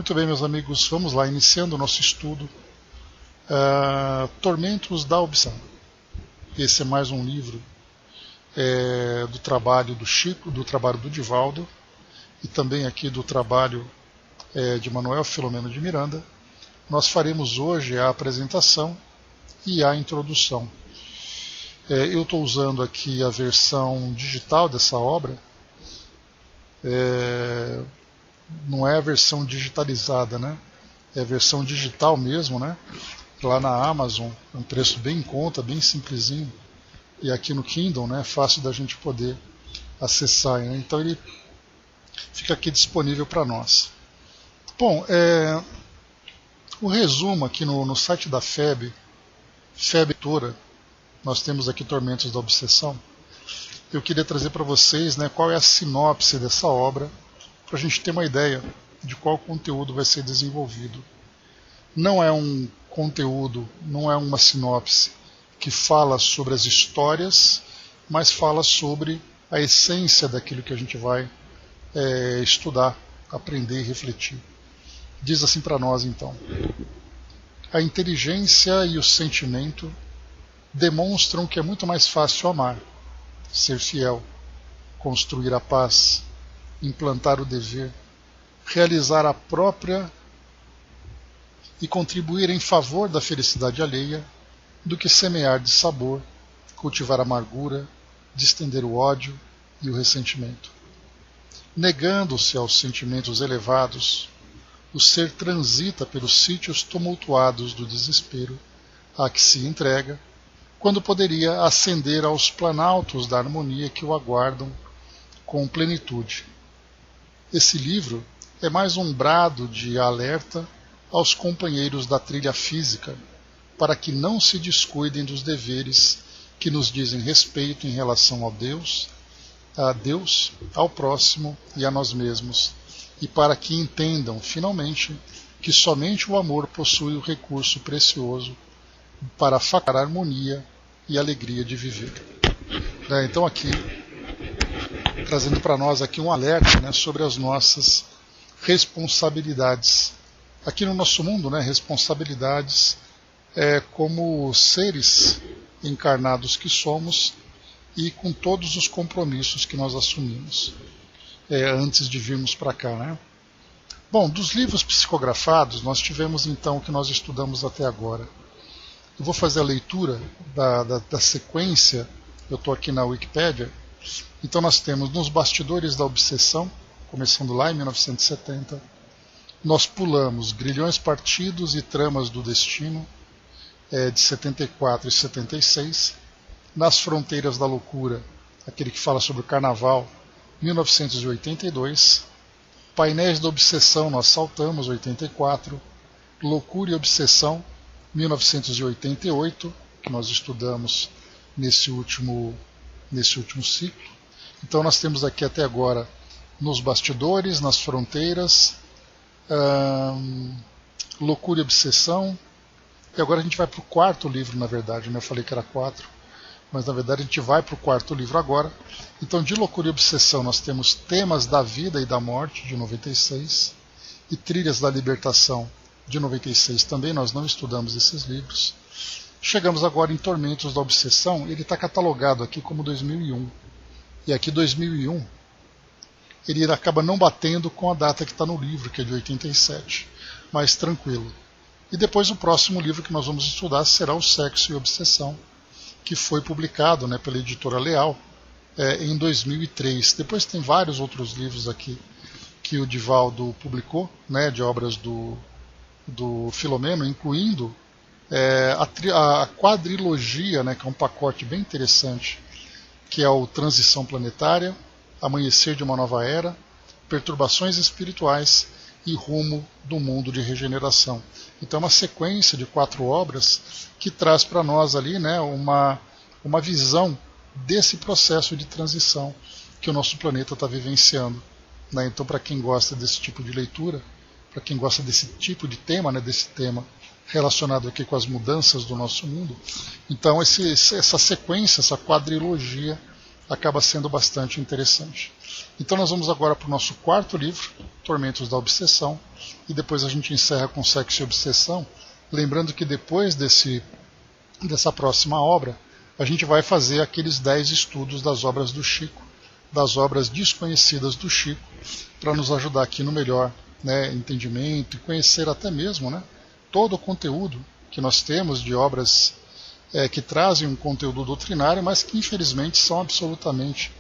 Muito bem, meus amigos, vamos lá, iniciando o nosso estudo. Tormentos da Obsessão. Esse é mais um livro do trabalho do Chico, do trabalho do Divaldo, e também aqui do trabalho de Manuel Filomeno de Miranda. Nós faremos hoje a apresentação e a introdução. Eu estou usando aqui a versão digital dessa obra, não é a versão digitalizada, né? É a versão digital mesmo, né? Lá na Amazon, é um preço bem em conta, bem simplesinho. E aqui no Kindle, né? É fácil da gente poder acessar, né? Então ele fica aqui disponível para nós. Bom, o resumo aqui no site da FEB Editora, nós temos aqui Tormentos da Obsessão. Eu queria trazer para vocês, né, qual é a sinopse dessa obra, para a gente ter uma ideia de qual conteúdo vai ser desenvolvido. Não é um conteúdo, não é uma sinopse que fala sobre as histórias, mas fala sobre a essência daquilo que a gente vai estudar, aprender e refletir. Diz assim para nós então: a inteligência e o sentimento demonstram que é muito mais fácil amar, ser fiel, construir a paz, implantar o dever, realizar a própria e contribuir em favor da felicidade alheia, do que semear dissabor, cultivar amargura, distender o ódio e o ressentimento. Negando-se aos sentimentos elevados, o ser transita pelos sítios tumultuados do desespero a que se entrega, quando poderia ascender aos planaltos da harmonia que o aguardam com plenitude. Esse livro é mais um brado de alerta aos companheiros da trilha física, para que não se descuidem dos deveres que nos dizem respeito em relação a Deus, ao próximo e a nós mesmos, e para que entendam, finalmente, que somente o amor possui o recurso precioso para facar a harmonia e a alegria de viver. Então aqui, trazendo para nós aqui um alerta, né, sobre as nossas responsabilidades. Aqui no nosso mundo, né, responsabilidades como seres encarnados que somos e com todos os compromissos que nós assumimos antes de virmos para cá, né? Bom, dos livros psicografados, nós tivemos então o que nós estudamos até agora. Eu vou fazer a leitura da sequência, eu estou aqui na Wikipédia. Então nós temos Nos Bastidores da Obsessão, começando lá em 1970. Nós pulamos Grilhões Partidos e Tramas do Destino, de 74 e 76. Nas Fronteiras da Loucura, aquele que fala sobre o Carnaval, 1982. Painéis da Obsessão, nós saltamos, 84. Loucura e Obsessão, 1988, que nós estudamos nesse último ciclo. Então nós temos aqui até agora Nos Bastidores, Nas Fronteiras, Loucura e Obsessão, e agora a gente vai para o quarto livro, na verdade, né? Eu falei que era 4, mas na verdade a gente vai para o quarto livro agora. Então, de Loucura e Obsessão nós temos Temas da Vida e da Morte, de 96, e Trilhas da Libertação, de 96 também. Nós não estudamos esses livros. Chegamos agora em Tormentos da Obsessão. Ele está catalogado aqui como 2001, e aqui 2001 ele acaba não batendo com a data que está no livro, que é de 87, mas tranquilo. E depois o próximo livro que nós vamos estudar será O Sexo e Obsessão, que foi publicado, né, pela editora Leal em 2003. Depois tem vários outros livros aqui que o Divaldo publicou, né, de obras do Filomeno, incluindo a quadrilogia, né, que é um pacote bem interessante, que é o Transição Planetária, Amanhecer de uma Nova Era, Perturbações Espirituais e Rumo do Mundo de Regeneração. Então é uma sequência de 4 obras que traz para nós ali, né, uma visão desse processo de transição que o nosso planeta está vivenciando, né? Então, para quem gosta desse tipo de leitura, para quem gosta desse tipo de tema, né, desse tema relacionado aqui com as mudanças do nosso mundo, então essa sequência, essa quadrilogia acaba sendo bastante interessante. Então nós vamos agora para o nosso quarto livro, Tormentos da Obsessão, e depois a gente encerra com Sexo e Obsessão, lembrando que depois dessa próxima obra, a gente vai fazer aqueles 10 estudos das obras do Chico, das obras desconhecidas do Chico, para nos ajudar aqui no melhor, né, entendimento e conhecer até mesmo, né, todo o conteúdo que nós temos de obras que trazem um conteúdo doutrinário, mas que infelizmente são absolutamente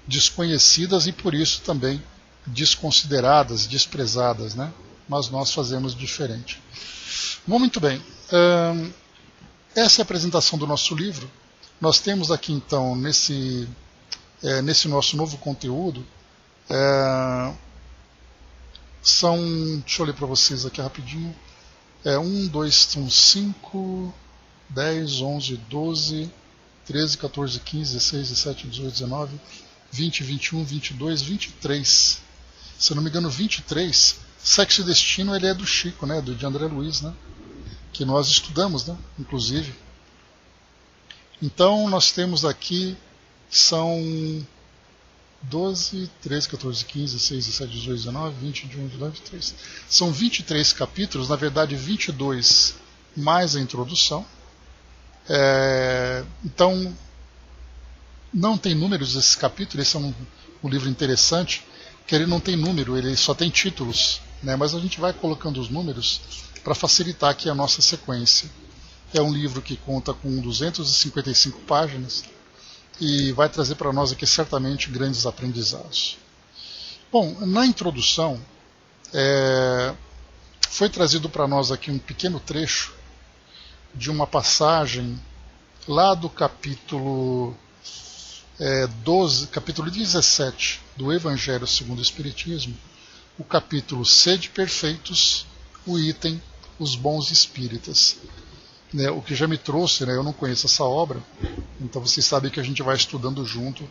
desconhecidas e por isso também desconsideradas, desprezadas, né? Mas nós fazemos diferente. Bom, muito bem. Essa é a apresentação do nosso livro. Nós temos aqui então, nesse nosso novo conteúdo, deixa eu ler para vocês aqui rapidinho, 1, 2, são 5, 10, 11, 12, 13, 14, 15, 16, 17, 18, 19, 20, 21, 22, 23. Se eu não me engano, 23. Sexo e Destino, ele é do Chico, né, de André Luiz, né, que nós estudamos, né, inclusive. Então, nós temos aqui, são 12, 13, 14, 15, 16, 17, 18, 19, 20, 21, 22, 23. São 23 capítulos, na verdade 22 mais a introdução. Então, não tem números esse capítulo, esse é um livro interessante, que ele não tem número, ele só tem títulos, né? Mas a gente vai colocando os números para facilitar aqui a nossa sequência. É um livro que conta com 255 páginas e vai trazer para nós aqui certamente grandes aprendizados. Bom, na introdução foi trazido para nós aqui um pequeno trecho de uma passagem lá do capítulo 12, capítulo 17 do Evangelho segundo o Espiritismo, o capítulo Sede Perfeitos, o item Os Bons Espíritas. O que já me trouxe, né, eu não conheço essa obra, então vocês sabem que a gente vai estudando junto,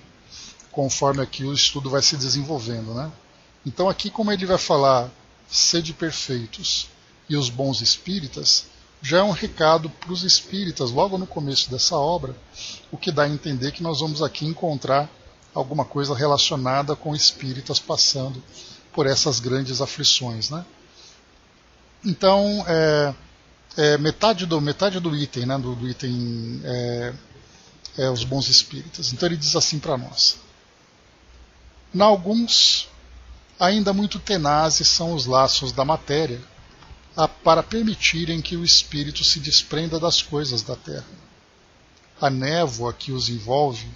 conforme aqui o estudo vai se desenvolvendo, né? Então aqui, como ele vai falar Sede Perfeitos e os Bons Espíritas, já é um recado para os espíritas logo no começo dessa obra, o que dá a entender que nós vamos aqui encontrar alguma coisa relacionada com espíritas passando por essas grandes aflições, né? Então, metade do item, né, do item os bons espíritas. Então ele diz assim para nós: "Na alguns, ainda muito tenazes são os laços da matéria, para permitirem que o espírito se desprenda das coisas da terra. A névoa que os envolve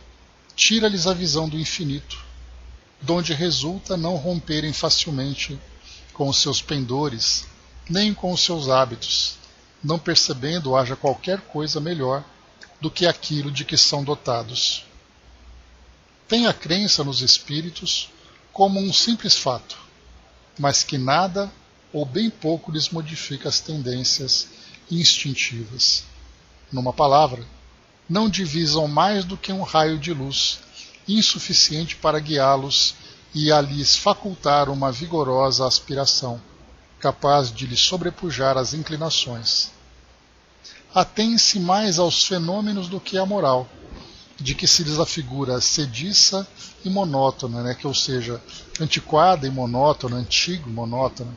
tira-lhes a visão do infinito, donde resulta não romperem facilmente com os seus pendores, nem com os seus hábitos, não percebendo haja qualquer coisa melhor do que aquilo de que são dotados. Têm a crença nos espíritos como um simples fato, mas que nada ou bem pouco lhes modifica as tendências instintivas. Numa palavra, não divisam mais do que um raio de luz, insuficiente para guiá-los e a lhes facultar uma vigorosa aspiração, capaz de lhes sobrepujar as inclinações. Atém-se mais aos fenômenos do que à moral, de que se lhes afigura sediça e monótona, né? Ou seja, antiquada e monótona, antigo e monótona.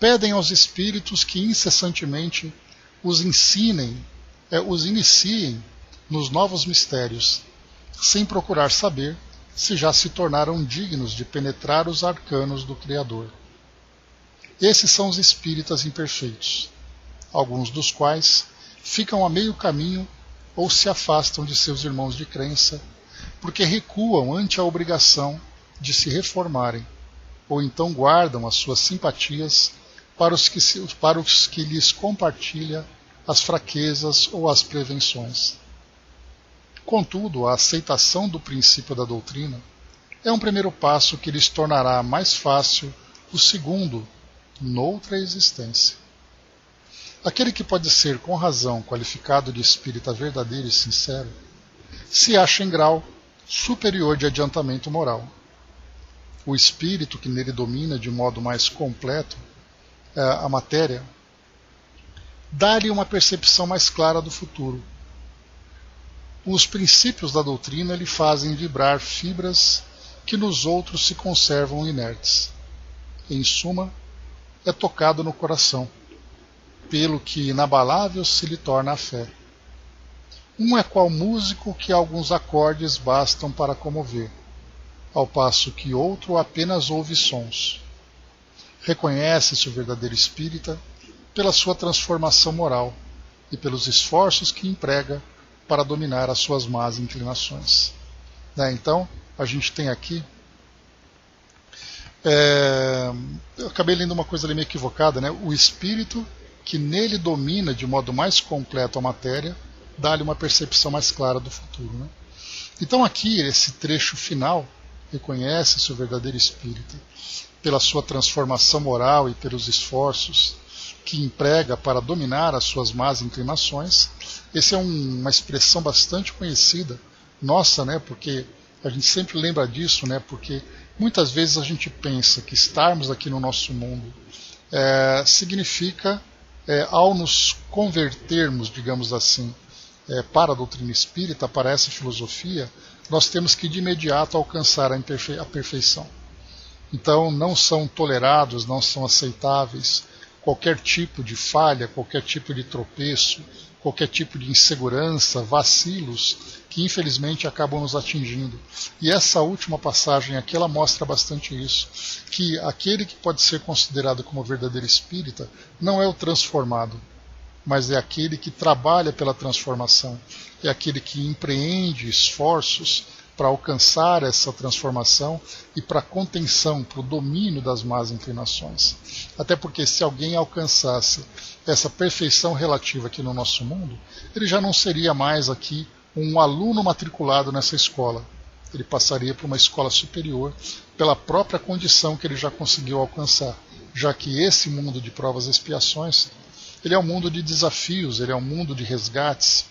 Pedem aos espíritos que incessantemente os iniciem nos novos mistérios, sem procurar saber se já se tornaram dignos de penetrar os arcanos do Criador. Esses são os espíritas imperfeitos, alguns dos quais ficam a meio caminho ou se afastam de seus irmãos de crença, porque recuam ante a obrigação de se reformarem, ou então guardam as suas simpatias para os que lhes compartilha as fraquezas ou as prevenções. Contudo, a aceitação do princípio da doutrina é um primeiro passo que lhes tornará mais fácil o segundo, noutra existência. Aquele que pode ser com razão qualificado de espírita verdadeiro e sincero, se acha em grau superior de adiantamento moral. O espírito que nele domina de modo mais completo a matéria, dá-lhe uma percepção mais clara do futuro. os princípios da doutrina lhe fazem vibrar fibras que nos outros se conservam inertes. Em suma, é tocado no coração, pelo que inabalável se lhe torna a fé. Um é qual músico que alguns acordes bastam para comover, ao passo que outro apenas ouve sons. Reconhece-se o verdadeiro espírita pela sua transformação moral e pelos esforços que emprega para dominar as suas más inclinações. Então, a gente tem aqui... eu acabei lendo uma coisa ali meio equivocada, né? O espírito que nele domina de modo mais completo a matéria, dá-lhe uma percepção mais clara do futuro. Né? Então aqui, esse trecho final, reconhece-se o verdadeiro espírita pela sua transformação moral e pelos esforços que emprega para dominar as suas más inclinações. Essa é uma expressão bastante conhecida nossa, né? Porque a gente sempre lembra disso, né? Porque muitas vezes a gente pensa que estarmos aqui no nosso mundo significa, ao nos convertermos, digamos assim, para a doutrina espírita, para essa filosofia, nós temos que de imediato alcançar a perfeição. Então não são tolerados, não são aceitáveis qualquer tipo de falha, qualquer tipo de tropeço, qualquer tipo de insegurança, vacilos, que infelizmente acabam nos atingindo. E essa última passagem aqui, ela mostra bastante isso, que aquele que pode ser considerado como verdadeiro espírita não é o transformado, mas é aquele que trabalha pela transformação, é aquele que empreende esforços para alcançar essa transformação e para a contenção, para o domínio das más inclinações. Até porque se alguém alcançasse essa perfeição relativa aqui no nosso mundo, ele já não seria mais aqui um aluno matriculado nessa escola. Ele passaria para uma escola superior pela própria condição que ele já conseguiu alcançar, já que esse mundo de provas e expiações, ele é um mundo de desafios, ele é um mundo de resgates.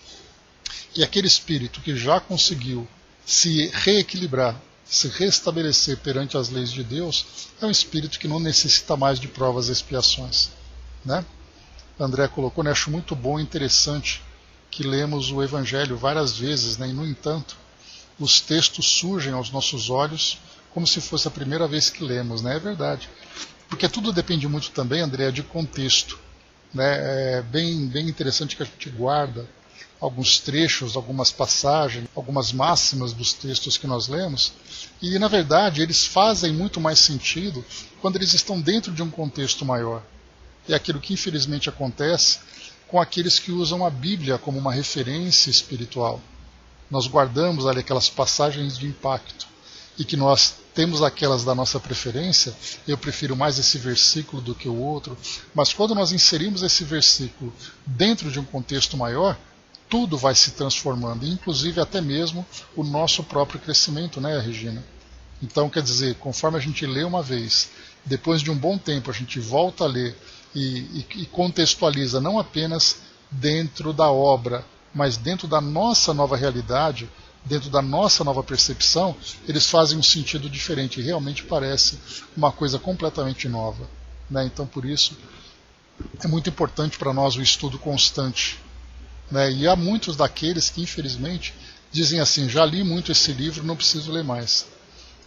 E aquele espírito que já conseguiu se reequilibrar, se restabelecer perante as leis de Deus, é um espírito que não necessita mais de provas e expiações. Né? André colocou, né? Acho muito bom e interessante que lemos o Evangelho várias vezes, né? E no entanto, os textos surgem aos nossos olhos como se fosse a primeira vez que lemos. Né? É verdade. Porque tudo depende muito também, André, de contexto. Né? É bem interessante que a gente guarda alguns trechos, algumas passagens, algumas máximas dos textos que nós lemos, e na verdade eles fazem muito mais sentido quando eles estão dentro de um contexto maior. É aquilo que infelizmente acontece com aqueles que usam a Bíblia como uma referência espiritual. Nós guardamos ali aquelas passagens de impacto, e que nós temos aquelas da nossa preferência, eu prefiro mais esse versículo do que o outro, mas quando nós inserimos esse versículo dentro de um contexto maior, tudo vai se transformando, inclusive até mesmo o nosso próprio crescimento, né, Regina? Então, quer dizer, conforme a gente lê uma vez, depois de um bom tempo a gente volta a ler e contextualiza não apenas dentro da obra, mas dentro da nossa nova realidade, dentro da nossa nova percepção, eles fazem um sentido diferente, realmente parece uma coisa completamente nova. Né? Então, por isso, é muito importante para nós o estudo constante. Né? E há muitos daqueles que, infelizmente, dizem assim, já li muito esse livro, não preciso ler mais.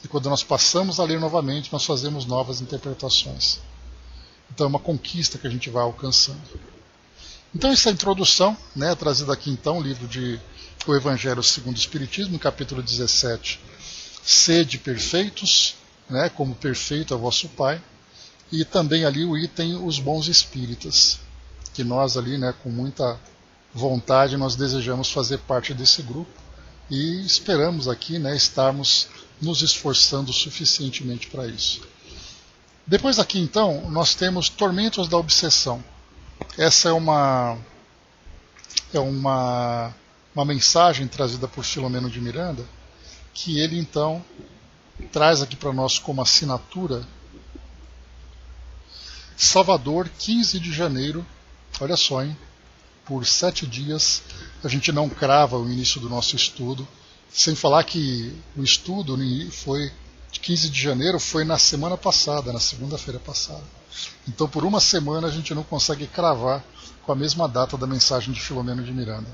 E quando nós passamos a ler novamente, nós fazemos novas interpretações. Então é uma conquista que a gente vai alcançando. Então essa introdução, né, trazida aqui então, o livro de O Evangelho segundo o Espiritismo, capítulo 17, Sede perfeitos, né, como perfeito é o vosso Pai, e também ali o item Os Bons Espíritas, que nós ali, né, com muita vontade, nós desejamos fazer parte desse grupo e esperamos aqui, né, estarmos nos esforçando suficientemente para isso. Depois aqui então nós temos Tormentos da Obsessão. Essa é uma mensagem trazida por Filomeno de Miranda, que ele então traz aqui para nós como assinatura: Salvador, 15 de janeiro, olha só, hein? Por 7 dias a gente não crava o início do nosso estudo, sem falar que o estudo foi de 15 de janeiro, foi na semana passada, na segunda-feira passada. Então por uma semana a gente não consegue cravar com a mesma data da mensagem de Filomeno de Miranda.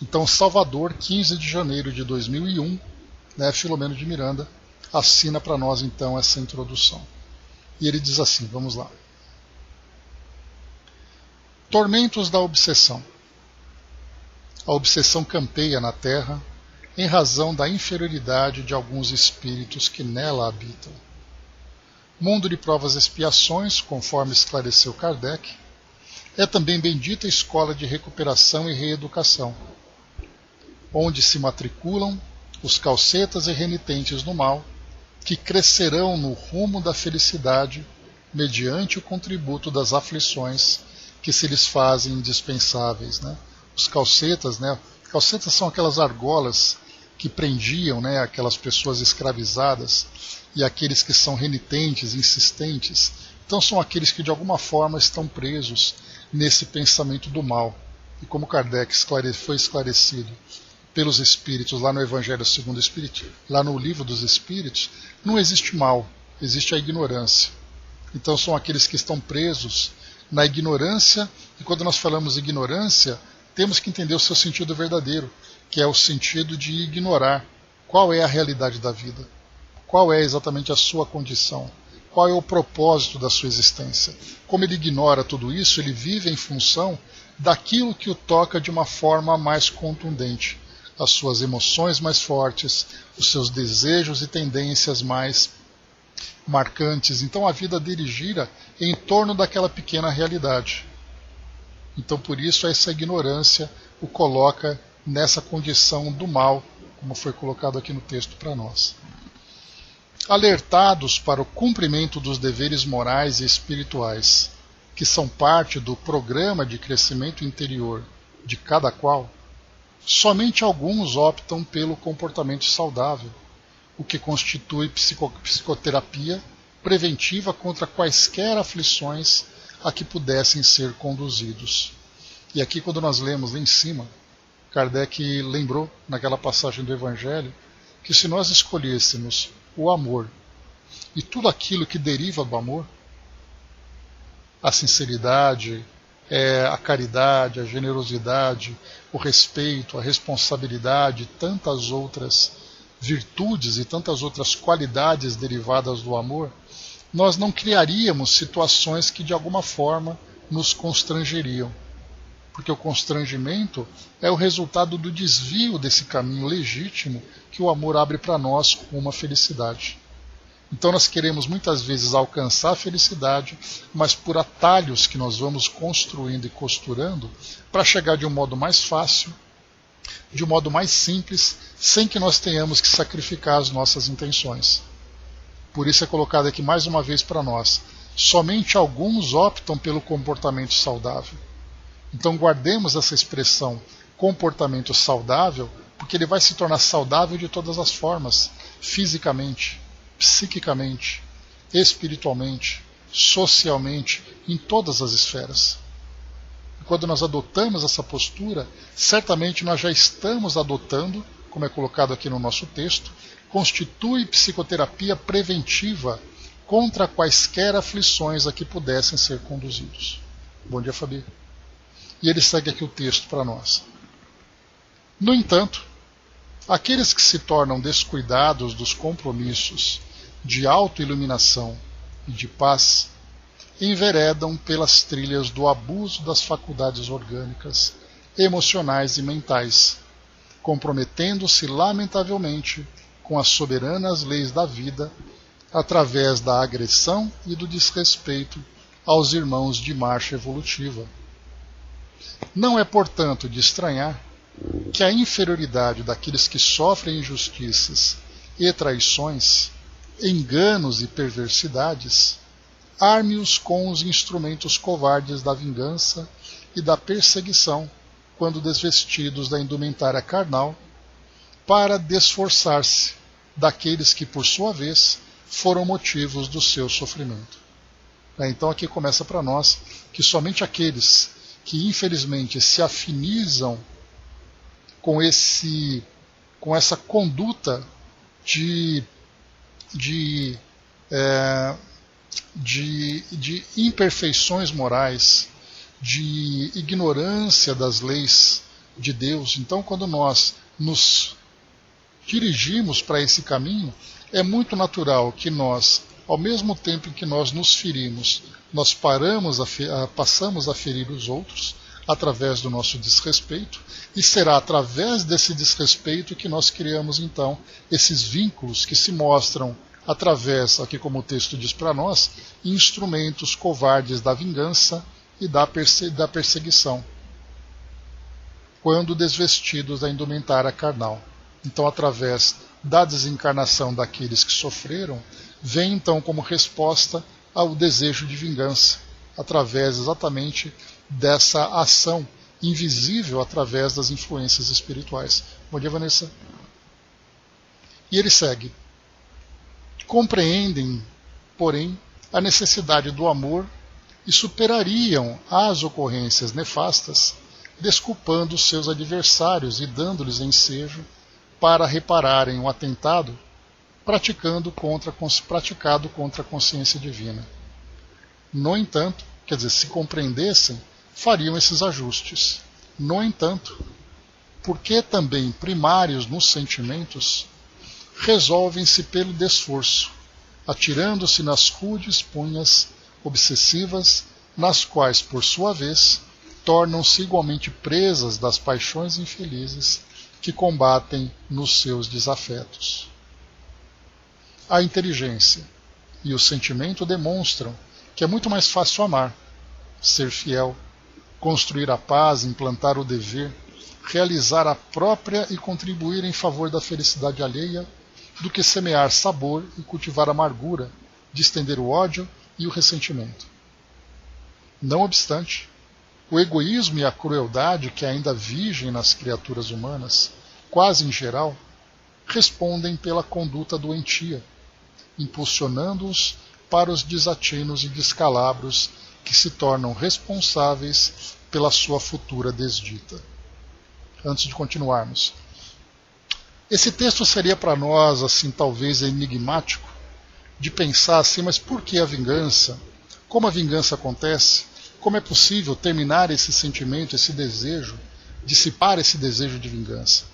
Então, Salvador, 15 de janeiro de 2001, né, Filomeno de Miranda assina para nós então essa introdução. E ele diz assim, vamos lá. Tormentos da obsessão. A obsessão campeia na Terra em razão da inferioridade de alguns espíritos que nela habitam. Mundo de provas e expiações, conforme esclareceu Kardec, é também bendita escola de recuperação e reeducação, onde se matriculam os calcetas e renitentes no mal, que crescerão no rumo da felicidade mediante o contributo das aflições que se lhes fazem indispensáveis. Né? Os calcetas, né? Calcetas são aquelas argolas que prendiam, né, aquelas pessoas escravizadas, e aqueles que são renitentes, insistentes. Então são aqueles que de alguma forma estão presos nesse pensamento do mal. E como Kardec foi esclarecido pelos Espíritos lá no Evangelho segundo o Espírito, lá no Livro dos Espíritos, não existe mal, existe a ignorância. Então são aqueles que estão presos na ignorância, e quando nós falamos ignorância, temos que entender o seu sentido verdadeiro, que é o sentido de ignorar qual é a realidade da vida, qual é exatamente a sua condição, qual é o propósito da sua existência. Como ele ignora tudo isso, ele vive em função daquilo que o toca de uma forma mais contundente, as suas emoções mais fortes, os seus desejos e tendências mais marcantes. Então a vida dele gira em torno daquela pequena realidade. Então por isso essa ignorância o coloca nessa condição do mal, como foi colocado aqui no texto para nós. Alertados para o cumprimento dos deveres morais e espirituais, que são parte do programa de crescimento interior de cada qual, somente alguns optam pelo comportamento saudável, o que constitui psicoterapia preventiva contra quaisquer aflições a que pudessem ser conduzidos. E aqui, quando nós lemos lá em cima, Kardec lembrou, naquela passagem do Evangelho, que se nós escolhêssemos o amor e tudo aquilo que deriva do amor, a sinceridade, a caridade, a generosidade, o respeito, a responsabilidade, tantas outras virtudes e tantas outras qualidades derivadas do amor, nós não criaríamos situações que de alguma forma nos constrangeriam. Porque o constrangimento é o resultado do desvio desse caminho legítimo que o amor abre para nós rumo à felicidade. Então nós queremos muitas vezes alcançar a felicidade, mas por atalhos que nós vamos construindo e costurando para chegar de um modo mais fácil, de um modo mais simples, sem que nós tenhamos que sacrificar as nossas intenções. Por isso é colocado aqui mais uma vez para nós. Somente alguns optam pelo comportamento saudável. Então guardemos essa expressão comportamento saudável, porque ele vai se tornar saudável de todas as formas, fisicamente, psiquicamente, espiritualmente, socialmente, em todas as esferas. E quando nós adotamos essa postura, certamente nós já estamos adotando, como é colocado aqui no nosso texto, constitui psicoterapia preventiva contra quaisquer aflições a que pudessem ser conduzidos. Bom dia, Fabi. E ele segue aqui o texto para nós. No entanto, aqueles que se tornam descuidados dos compromissos de autoiluminação e de paz enveredam pelas trilhas do abuso das faculdades orgânicas, emocionais e mentais, comprometendo-se lamentavelmente com as soberanas leis da vida através da agressão e do desrespeito aos irmãos de marcha evolutiva. Não é, portanto, de estranhar que a inferioridade daqueles que sofrem injustiças e traições, enganos e perversidades, arme-os com os instrumentos covardes da vingança e da perseguição, quando desvestidos da indumentária carnal, para desforçar-se daqueles que, por sua vez, foram motivos do seu sofrimento. Então aqui começa para nós que somente aqueles que infelizmente se afinizam com essa conduta de imperfeições morais, de ignorância das leis de Deus. Então, quando nós nos dirigimos para esse caminho, é muito natural que nós, ao mesmo tempo em que nós nos ferimos, nós passamos a ferir os outros através do nosso desrespeito, e será através desse desrespeito que nós criamos então esses vínculos que se mostram através, aqui como o texto diz para nós, instrumentos covardes da vingança e da perseguição, quando desvestidos da indumentária carnal. Então, através da desencarnação daqueles que sofreram, vem então como resposta ao desejo de vingança, através exatamente dessa ação invisível através das influências espirituais. Bom dia, Vanessa. E ele segue. Compreendem, porém, a necessidade do amor e superariam as ocorrências nefastas, desculpando seus adversários e dando-lhes ensejo para repararem o atentado praticado contra a consciência divina. No entanto, quer dizer, se compreendessem, fariam esses ajustes. No entanto, porque também primários nos sentimentos, resolvem-se pelo desforço, atirando-se nas rudes punhas obsessivas, nas quais, por sua vez, tornam-se igualmente presas das paixões infelizes que combatem nos seus desafetos. A inteligência e o sentimento demonstram que é muito mais fácil amar, ser fiel, construir a paz, implantar o dever, realizar a própria e contribuir em favor da felicidade alheia, do que semear sabor e cultivar amargura, distender o ódio e o ressentimento. Não obstante, o egoísmo e a crueldade que ainda vigem nas criaturas humanas, quase em geral, respondem pela conduta doentia, impulsionando-os para os desatinos e descalabros que se tornam responsáveis pela sua futura desdita. Antes de continuarmos, esse texto seria para nós, assim, talvez enigmático, de pensar assim, mas por que a vingança? Como a vingança acontece? Como é possível terminar esse sentimento, esse desejo, dissipar esse desejo de vingança?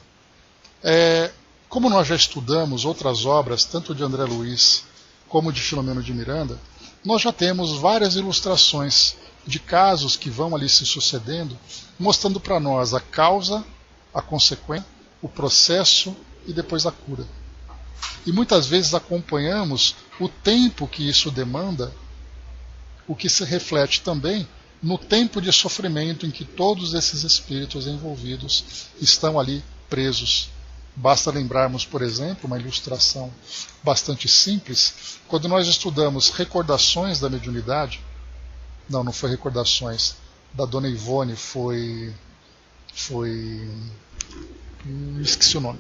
Como nós já estudamos outras obras, tanto de André Luiz como de Filomeno de Miranda, nós já temos várias ilustrações de casos que vão ali se sucedendo, mostrando para nós a causa, a consequência, o processo e depois a cura. E muitas vezes acompanhamos o tempo que isso demanda, o que se reflete também no tempo de sofrimento em que todos esses espíritos envolvidos estão ali presos. Basta lembrarmos, por exemplo, uma ilustração bastante simples, quando nós estudamos Recordações da Mediunidade, não foi Recordações, da Dona Ivone, esqueci o nome,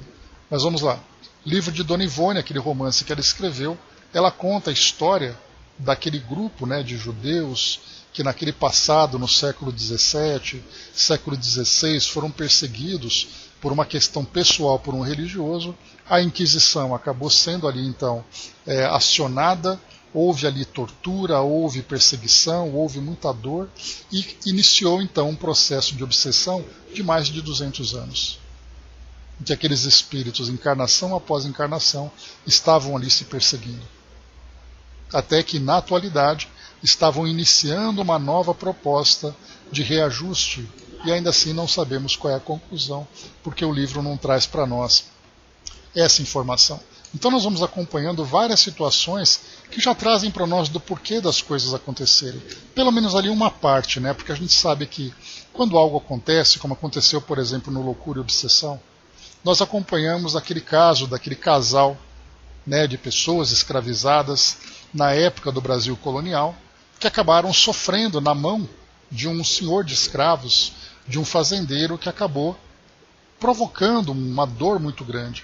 mas vamos lá. Livro de Dona Ivone, aquele romance que ela escreveu, ela conta a história daquele grupo, né, de judeus que naquele passado, no século XVII, século XVI, foram perseguidos por uma questão pessoal, por um religioso. A Inquisição acabou sendo ali então acionada, houve ali tortura, houve perseguição, houve muita dor, e iniciou então um processo de obsessão de mais de 200 anos, em que aqueles espíritos, encarnação após encarnação, estavam ali se perseguindo. Até que, na atualidade, estavam iniciando uma nova proposta de reajuste, e ainda assim não sabemos qual é a conclusão, porque o livro não traz para nós essa informação. Então nós vamos acompanhando várias situações que já trazem para nós do porquê das coisas acontecerem. Pelo menos ali uma parte, né? Porque a gente sabe que quando algo acontece, como aconteceu, por exemplo, no Loucura e Obsessão, nós acompanhamos aquele caso daquele casal, né, de pessoas escravizadas na época do Brasil colonial, que acabaram sofrendo na mão de um senhor de escravos, de um fazendeiro, que acabou provocando uma dor muito grande.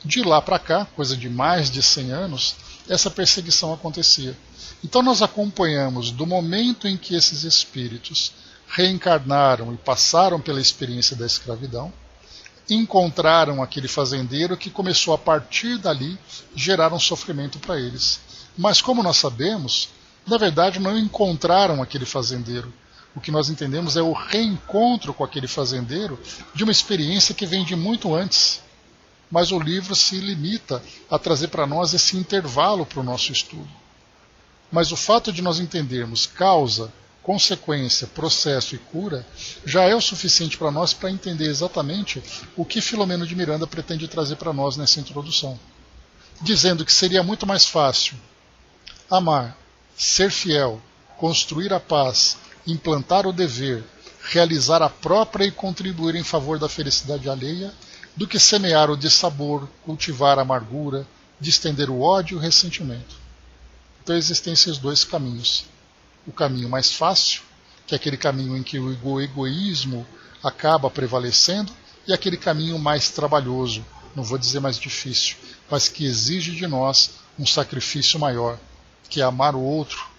De lá para cá, coisa de mais de 100 anos, essa perseguição acontecia. Então nós acompanhamos do momento em que esses espíritos reencarnaram e passaram pela experiência da escravidão, encontraram aquele fazendeiro que começou a partir dali gerar um sofrimento para eles. Mas como nós sabemos, na verdade não encontraram aquele fazendeiro. O que nós entendemos é o reencontro com aquele fazendeiro de uma experiência que vem de muito antes. Mas o livro se limita a trazer para nós esse intervalo para o nosso estudo. Mas o fato de nós entendermos causa, consequência, processo e cura já é o suficiente para nós para entender exatamente o que Filomeno de Miranda pretende trazer para nós nessa introdução. Dizendo que seria muito mais fácil amar, ser fiel, construir a paz, implantar o dever, realizar a própria e contribuir em favor da felicidade alheia, do que semear o dissabor, cultivar a amargura, distender o ódio e o ressentimento. Então existem esses dois caminhos. O caminho mais fácil, que é aquele caminho em que o egoísmo acaba prevalecendo, e aquele caminho mais trabalhoso, não vou dizer mais difícil, mas que exige de nós um sacrifício maior, que é amar o outro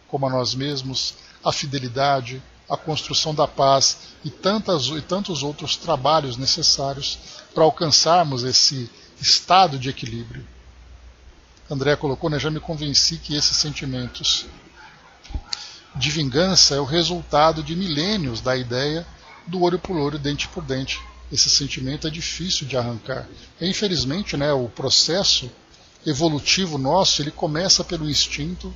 como a nós mesmos, a fidelidade, a construção da paz e tantos outros trabalhos necessários para alcançarmos esse estado de equilíbrio. André colocou, né, já me convenci que esses sentimentos de vingança é o resultado de milênios da ideia do olho por olho, dente por dente. Esse sentimento é difícil de arrancar. E, infelizmente, né, o processo evolutivo nosso ele começa pelo instinto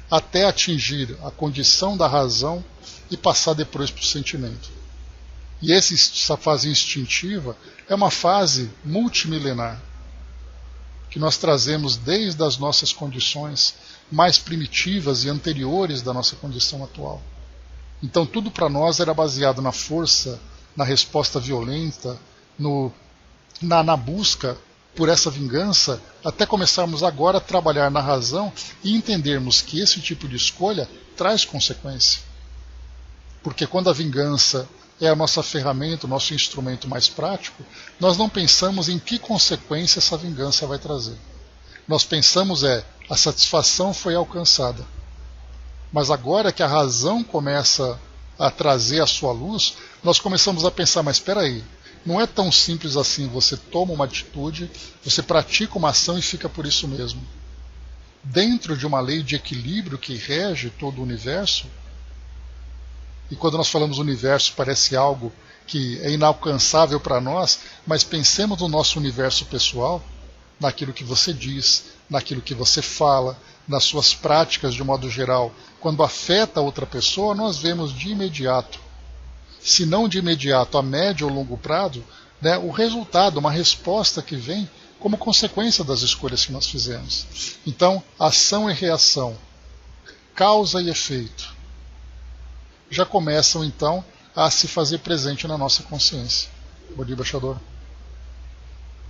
até atingir a condição da razão e passar depois para o sentimento. E essa fase instintiva é uma fase multimilenar, que nós trazemos desde as nossas condições mais primitivas e anteriores da nossa condição atual. Então tudo para nós era baseado na força, na resposta violenta, na busca por essa vingança, até começarmos agora a trabalhar na razão e entendermos que esse tipo de escolha traz consequência. Porque quando a vingança é a nossa ferramenta, o nosso instrumento mais prático, nós não pensamos em que consequência essa vingança vai trazer. Nós pensamos a satisfação foi alcançada. Mas agora que a razão começa a trazer a sua luz, nós começamos a pensar, mas espera aí, não é tão simples assim, você toma uma atitude, você pratica uma ação e fica por isso mesmo. Dentro de uma lei de equilíbrio que rege todo o universo, e quando nós falamos universo parece algo que é inalcançável para nós, mas pensemos no nosso universo pessoal, naquilo que você diz, naquilo que você fala, nas suas práticas de modo geral. Quando afeta outra pessoa, nós vemos de imediato, se não de imediato, a médio ou longo prazo, né, o resultado, uma resposta que vem como consequência das escolhas que nós fizemos. Então, ação e reação, causa e efeito, já começam então a se fazer presente na nossa consciência. Bom dia, embaixador.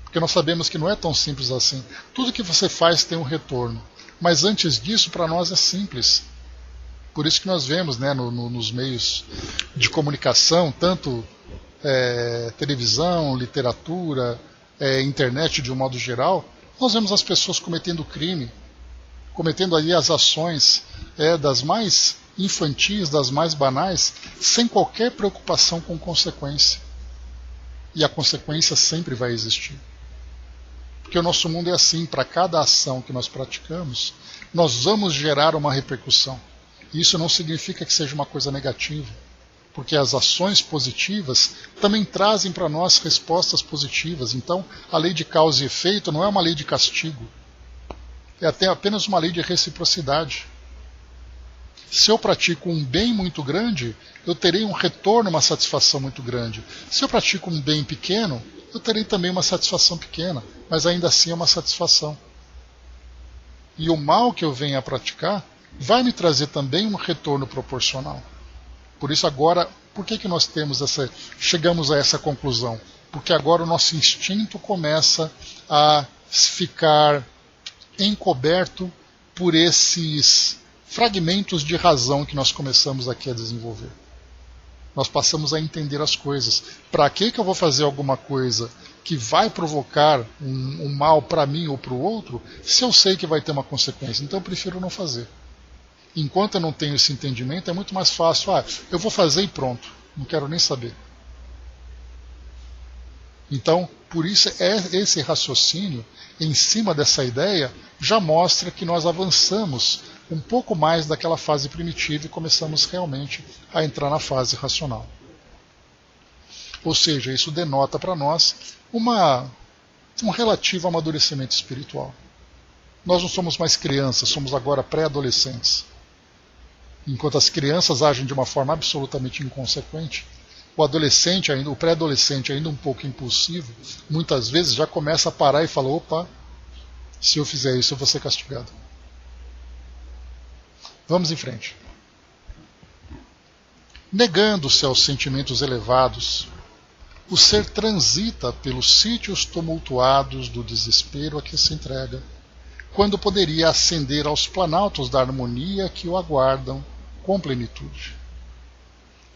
Porque nós sabemos que não é tão simples assim. Tudo que você faz tem um retorno. Mas antes disso, para nós é simples. Por isso que nós vemos, né, nos meios de comunicação, tanto televisão, literatura, internet de um modo geral, nós vemos as pessoas cometendo crime, cometendo ali as ações das mais infantis, das mais banais, sem qualquer preocupação com consequência. E a consequência sempre vai existir. Porque o nosso mundo é assim, para cada ação que nós praticamos, nós vamos gerar uma repercussão. E isso não significa que seja uma coisa negativa, porque as ações positivas também trazem para nós respostas positivas. Então, a lei de causa e efeito não é uma lei de castigo, é até apenas uma lei de reciprocidade. Se eu pratico um bem muito grande, eu terei um retorno, uma satisfação muito grande. Se eu pratico um bem pequeno, eu terei também uma satisfação pequena, mas ainda assim é uma satisfação. E o mal que eu venha a praticar vai me trazer também um retorno proporcional. Por isso agora, por que nós chegamos a essa conclusão? Porque agora o nosso instinto começa a ficar encoberto por esses fragmentos de razão que nós começamos aqui a desenvolver. Nós passamos a entender as coisas. Para que eu vou fazer alguma coisa que vai provocar um mal para mim ou para o outro, se eu sei que vai ter uma consequência? Então eu prefiro não fazer. Enquanto eu não tenho esse entendimento, é muito mais fácil. Eu vou fazer e pronto. Não quero nem saber. Então, por isso, esse raciocínio, em cima dessa ideia, já mostra que nós avançamos um pouco mais daquela fase primitiva e começamos realmente a entrar na fase racional. Ou seja, isso denota para nós um relativo amadurecimento espiritual. Nós não somos mais crianças, somos agora pré-adolescentes. Enquanto as crianças agem de uma forma absolutamente inconsequente, o adolescente, o pré-adolescente ainda um pouco impulsivo, muitas vezes já começa a parar e fala, opa, se eu fizer isso eu vou ser castigado. Vamos em frente. Negando-se aos sentimentos elevados, o ser transita pelos sítios tumultuados do desespero a que se entrega, quando poderia ascender aos planaltos da harmonia que o aguardam com plenitude.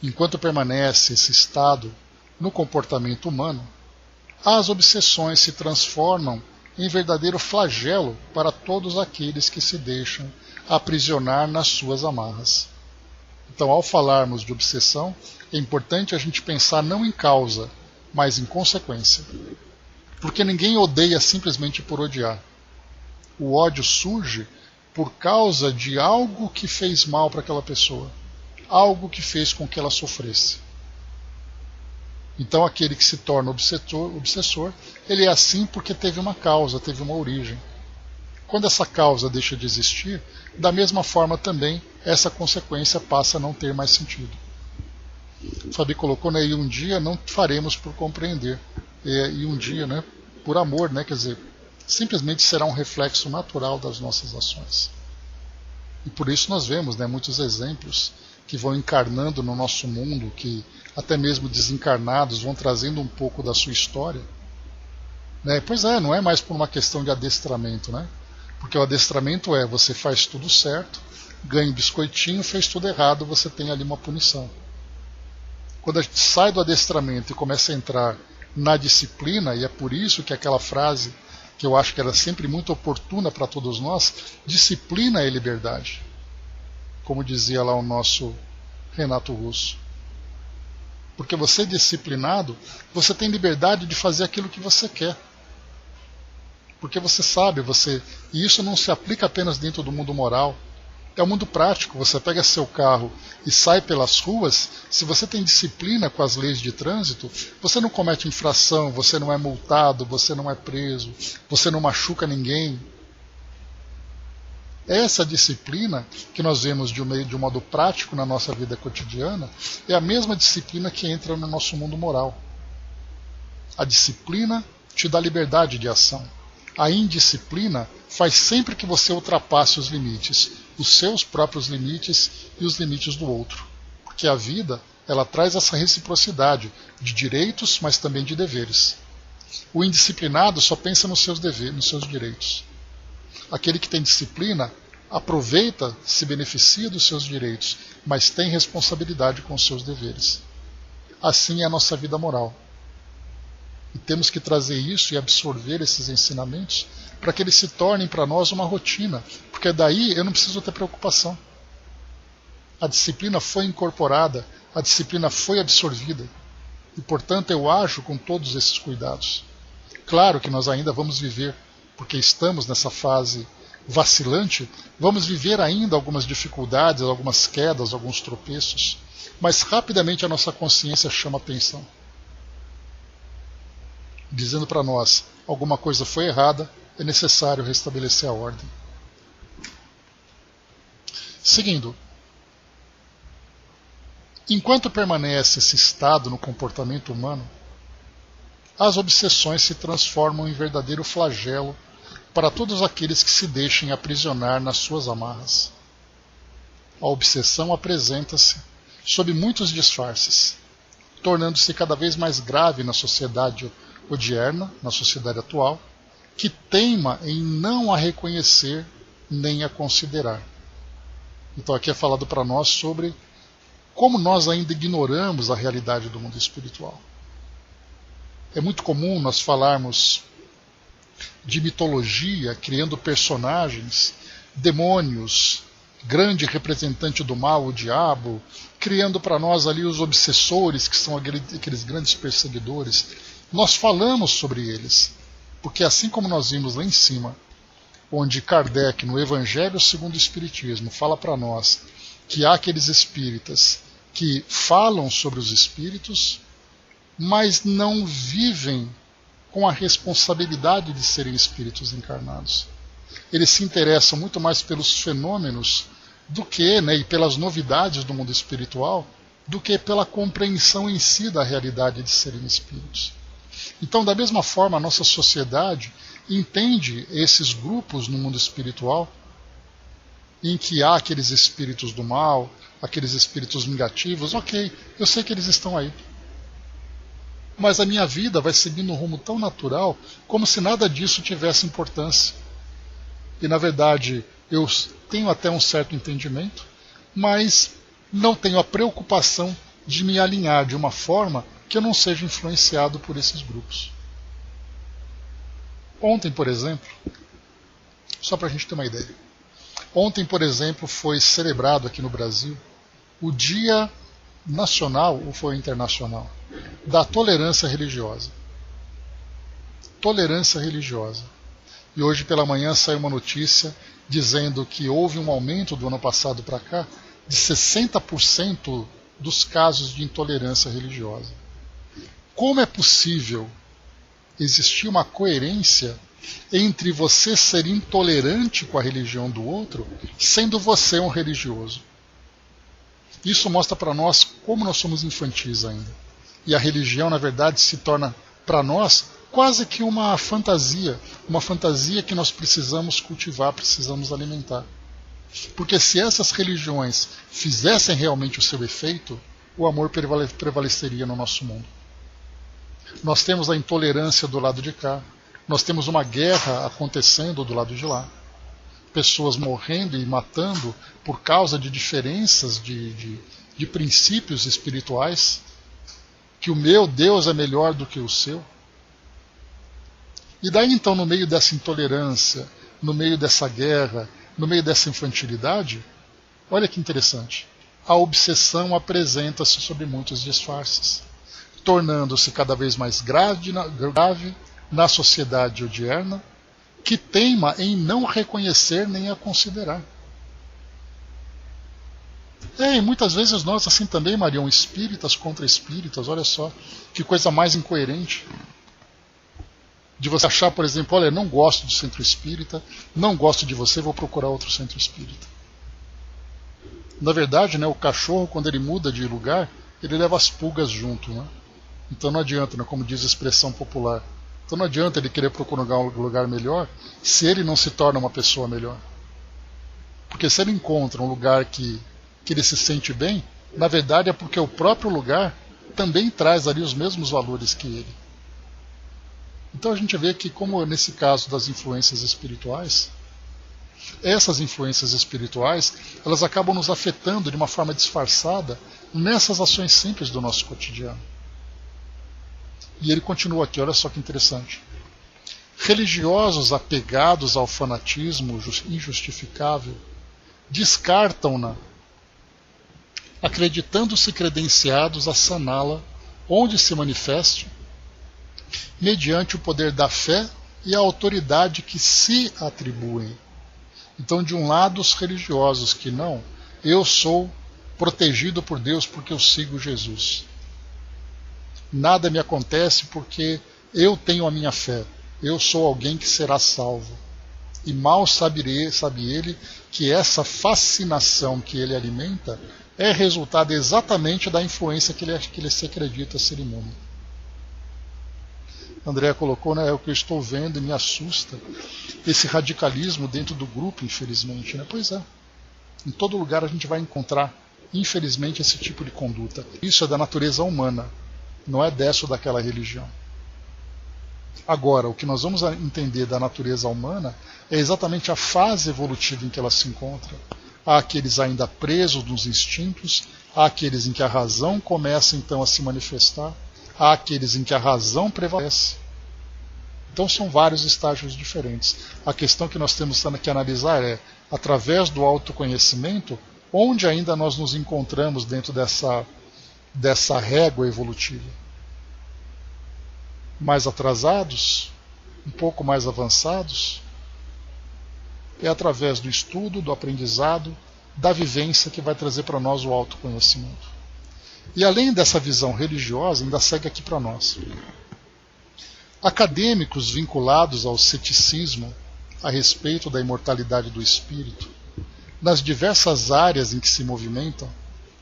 Enquanto permanece esse estado no comportamento humano, as obsessões se transformam em verdadeiro flagelo para todos aqueles que se deixam aprisionar nas suas amarras. Então, ao falarmos de obsessão, é importante a gente pensar não em causa, mas em consequência. Porque ninguém odeia simplesmente por odiar. O ódio surge por causa de algo que fez mal para aquela pessoa, algo que fez com que ela sofresse. Então aquele que se torna obsessor, ele é assim porque teve uma causa, teve uma origem. Quando essa causa deixa de existir, da mesma forma também essa consequência passa a não ter mais sentido. Fabi colocou, né, e um dia não faremos por compreender, e um dia, né, por amor, né, quer dizer, simplesmente será um reflexo natural das nossas ações. E por isso nós vemos, né, muitos exemplos que vão encarnando no nosso mundo, que até mesmo desencarnados vão trazendo um pouco da sua história. Né? Pois é, não é mais por uma questão de adestramento, né? Porque o adestramento é, você faz tudo certo, ganha um biscoitinho, fez tudo errado, você tem ali uma punição. Quando a gente sai do adestramento e começa a entrar na disciplina, e é por isso que aquela frase que eu acho que era sempre muito oportuna para todos nós, disciplina é liberdade. Como dizia lá o nosso Renato Russo. Porque você é disciplinado, você tem liberdade de fazer aquilo que você quer. Porque você sabe, e isso não se aplica apenas dentro do mundo moral. É o mundo prático, você pega seu carro e sai pelas ruas, se você tem disciplina com as leis de trânsito, você não comete infração, você não é multado, você não é preso, você não machuca ninguém. Essa disciplina que nós vemos de um modo prático na nossa vida cotidiana é a mesma disciplina que entra no nosso mundo moral. A disciplina te dá liberdade de ação. A indisciplina faz sempre que você ultrapasse os limites, os seus próprios limites e os limites do outro. Porque a vida, ela traz essa reciprocidade de direitos, mas também de deveres. O indisciplinado só pensa nos seus deveres, nos seus direitos. Aquele que tem disciplina aproveita, se beneficia dos seus direitos, mas tem responsabilidade com os seus deveres. Assim é a nossa vida moral. E temos que trazer isso e absorver esses ensinamentos para que eles se tornem para nós uma rotina, porque daí eu não preciso ter preocupação. A disciplina foi incorporada, a disciplina foi absorvida, e portanto eu ajo com todos esses cuidados. Claro que nós ainda vamos viver, porque estamos nessa fase vacilante, vamos viver ainda algumas dificuldades, algumas quedas, alguns tropeços, mas rapidamente a nossa consciência chama atenção, dizendo para nós, alguma coisa foi errada, é necessário restabelecer a ordem. Seguindo, enquanto permanece esse estado no comportamento humano, as obsessões se transformam em verdadeiro flagelo para todos aqueles que se deixem aprisionar nas suas amarras. A obsessão apresenta-se sob muitos disfarces, tornando-se cada vez mais grave na sociedade odierna, na sociedade atual, que teima em não a reconhecer nem a considerar. Então aqui é falado para nós sobre como nós ainda ignoramos a realidade do mundo espiritual. É muito comum nós falarmos de mitologia, criando personagens, demônios, grande representante do mal, o diabo, criando para nós ali os obsessores, que são aqueles grandes perseguidores. Nós falamos sobre eles, porque assim como nós vimos lá em cima, onde Kardec, no Evangelho segundo o Espiritismo, fala para nós que há aqueles espíritas que falam sobre os espíritos, mas não vivem com a responsabilidade de serem espíritos encarnados. Eles se interessam muito mais pelos fenômenos do que, e pelas novidades do mundo espiritual, do que pela compreensão em si da realidade de serem espíritos. Então, da mesma forma, a nossa sociedade entende esses grupos no mundo espiritual, em que há aqueles espíritos do mal, aqueles espíritos negativos. Ok, eu sei que eles estão aí. Mas a minha vida vai seguindo um rumo tão natural, como se nada disso tivesse importância. E, na verdade, eu tenho até um certo entendimento, mas não tenho a preocupação de me alinhar de uma forma que eu não seja influenciado por esses grupos. Ontem, por exemplo, só para a gente ter uma ideia, ontem, por exemplo, foi celebrado aqui no Brasil o Dia Nacional, ou foi internacional, da tolerância religiosa. Tolerância religiosa. E hoje pela manhã saiu uma notícia dizendo que houve um aumento do ano passado para cá de 60% dos casos de intolerância religiosa. Como é possível existir uma coerência entre você ser intolerante com a religião do outro, sendo você um religioso? Isso mostra para nós como nós somos infantis ainda. E a religião, na verdade, se torna para nós quase que uma fantasia que nós precisamos cultivar, precisamos alimentar. Porque se essas religiões fizessem realmente o seu efeito, o amor prevaleceria no nosso mundo. Nós temos a intolerância do lado de cá, nós temos uma guerra acontecendo do lado de lá. Pessoas morrendo e matando por causa de diferenças de princípios espirituais, que o meu Deus é melhor do que o seu. E daí então, no meio dessa intolerância, no meio dessa guerra, no meio dessa infantilidade, olha que interessante, a obsessão apresenta-se sob muitos disfarces, tornando-se cada vez mais grave na sociedade odierna, que teima em não reconhecer nem a considerar. E muitas vezes nós assim também, Marião, espíritas contra espíritas, olha só, que coisa mais incoerente. De você achar, por exemplo, olha, não gosto do centro espírita, não gosto de você, vou procurar outro centro espírita. Na verdade, o cachorro, quando ele muda de lugar, ele leva as pulgas junto. Então não adianta, como diz a expressão popular. Então não adianta ele querer procurar um lugar melhor se ele não se torna uma pessoa melhor. Porque se ele encontra um lugar que ele se sente bem, na verdade é porque o próprio lugar também traz ali os mesmos valores que ele. Então a gente vê que, como nesse caso das influências espirituais, essas influências espirituais, elas acabam nos afetando de uma forma disfarçada nessas ações simples do nosso cotidiano. E ele continua aqui, olha só que interessante. Religiosos apegados ao fanatismo injustificável descartam-na, acreditando-se credenciados a saná-la onde se manifeste, mediante o poder da fé e a autoridade que se atribuem. Então, de um lado, os religiosos que não, eu sou protegido por Deus porque eu sigo Jesus. Nada me acontece porque eu tenho a minha fé. Eu sou alguém que será salvo. E mal sabe ele que essa fascinação que ele alimenta é resultado exatamente da influência que ele se acredita ser imune. André colocou, é o que eu estou vendo e me assusta. Esse radicalismo dentro do grupo, infelizmente. Pois é. Em todo lugar a gente vai encontrar, infelizmente, esse tipo de conduta. Isso é da natureza humana, não é dessa ou daquela religião. Agora, o que nós vamos entender da natureza humana é exatamente a fase evolutiva em que ela se encontra. Há aqueles ainda presos nos instintos, há aqueles em que a razão começa então a se manifestar, há aqueles em que a razão prevalece. Então são vários estágios diferentes. A questão que nós temos que analisar é, através do autoconhecimento, onde ainda nós nos encontramos dentro dessa régua evolutiva. Mais atrasados? Um pouco mais avançados? É através do estudo, do aprendizado, da vivência que vai trazer para nós o autoconhecimento. E além dessa visão religiosa, ainda segue aqui para nós. Acadêmicos vinculados ao ceticismo a respeito da imortalidade do espírito, nas diversas áreas em que se movimentam,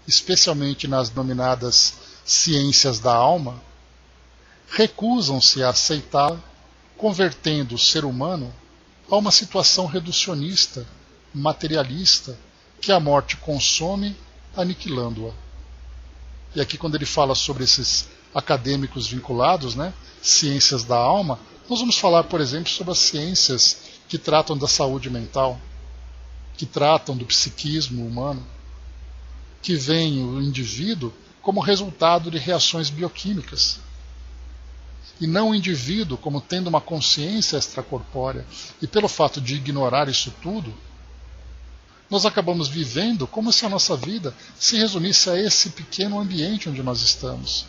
especialmente nas denominadas ciências da alma, recusam-se a aceitá-la, convertendo o ser humano a uma situação reducionista, materialista, que a morte consome, aniquilando-a. E aqui, quando ele fala sobre esses acadêmicos vinculados, né, ciências da alma, nós vamos falar, por exemplo, sobre as ciências que tratam da saúde mental, que tratam do psiquismo humano, que veem o indivíduo como resultado de reações bioquímicas, e não o indivíduo como tendo uma consciência extracorpórea. E pelo fato de ignorar isso tudo, nós acabamos vivendo como se a nossa vida se resumisse a esse pequeno ambiente onde nós estamos,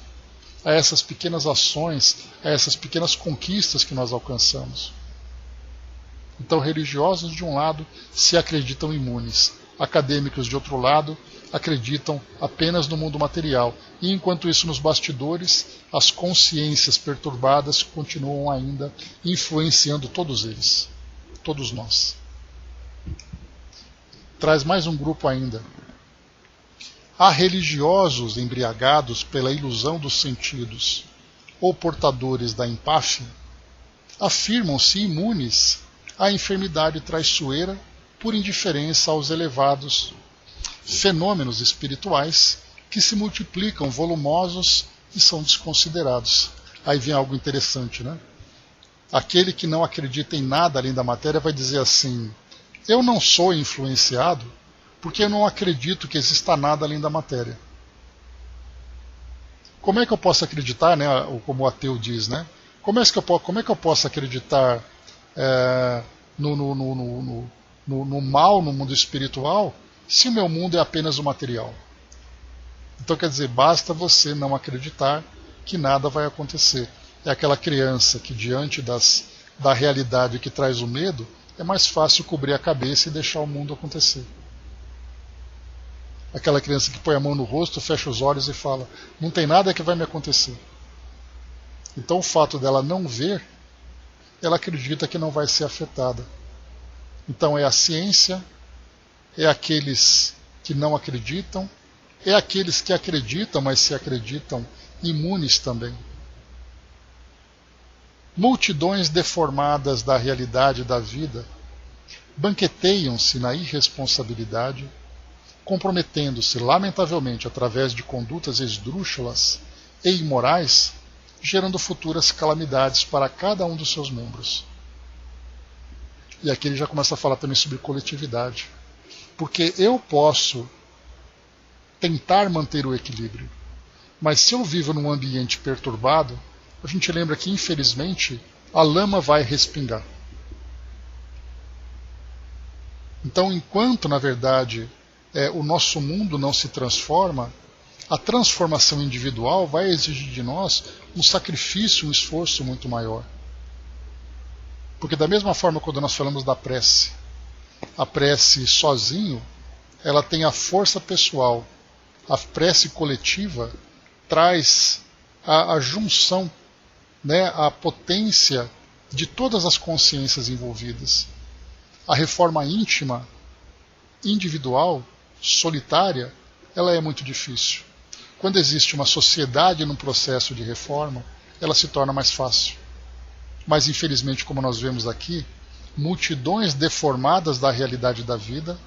a essas pequenas ações, a essas pequenas conquistas que nós alcançamos. Então, religiosos de um lado se acreditam imunes, acadêmicos de outro lado acreditam apenas no mundo material, e enquanto isso nos bastidores, as consciências perturbadas continuam ainda influenciando todos eles, todos nós. Traz mais um grupo ainda. Há religiosos embriagados pela ilusão dos sentidos, ou portadores da empáfia, afirmam-se imunes à enfermidade traiçoeira por indiferença aos elevados fenômenos espirituais que se multiplicam volumosos e são desconsiderados. Aí vem algo interessante, né? Aquele que não acredita em nada além da matéria vai dizer assim: eu não sou influenciado porque eu não acredito que exista nada além da matéria. Como é que eu posso acreditar, né, como o ateu diz, né? Como é que eu posso acreditar no mal, no mundo espiritual, se o meu mundo é apenas o material? Então, quer dizer, basta você não acreditar que nada vai acontecer. É aquela criança que, diante da realidade que traz o medo, é mais fácil cobrir a cabeça e deixar o mundo acontecer. Aquela criança que põe a mão no rosto, fecha os olhos e fala: não tem nada que vai me acontecer. Então, o fato dela não ver, ela acredita que não vai ser afetada. Então, é a ciência, é aqueles que não acreditam, é aqueles que acreditam, mas se acreditam imunes também. Multidões deformadas da realidade da vida banqueteiam-se na irresponsabilidade, comprometendo-se lamentavelmente através de condutas esdrúxulas e imorais, gerando futuras calamidades para cada um dos seus membros. E aqui ele já começa a falar também sobre coletividade. Porque eu posso tentar manter o equilíbrio, mas se eu vivo num ambiente perturbado, a gente lembra que, infelizmente, a lama vai respingar. Então, enquanto, na verdade, o nosso mundo não se transforma, a transformação individual vai exigir de nós um sacrifício, um esforço muito maior. Porque da mesma forma, quando nós falamos da prece, a prece sozinho, ela tem a força pessoal. A prece coletiva traz a junção, né, a potência de todas as consciências envolvidas. A reforma íntima, individual, solitária, ela é muito difícil. Quando existe uma sociedade num processo de reforma, ela se torna mais fácil. Mas, infelizmente, como nós vemos aqui, multidões deformadas da realidade da vida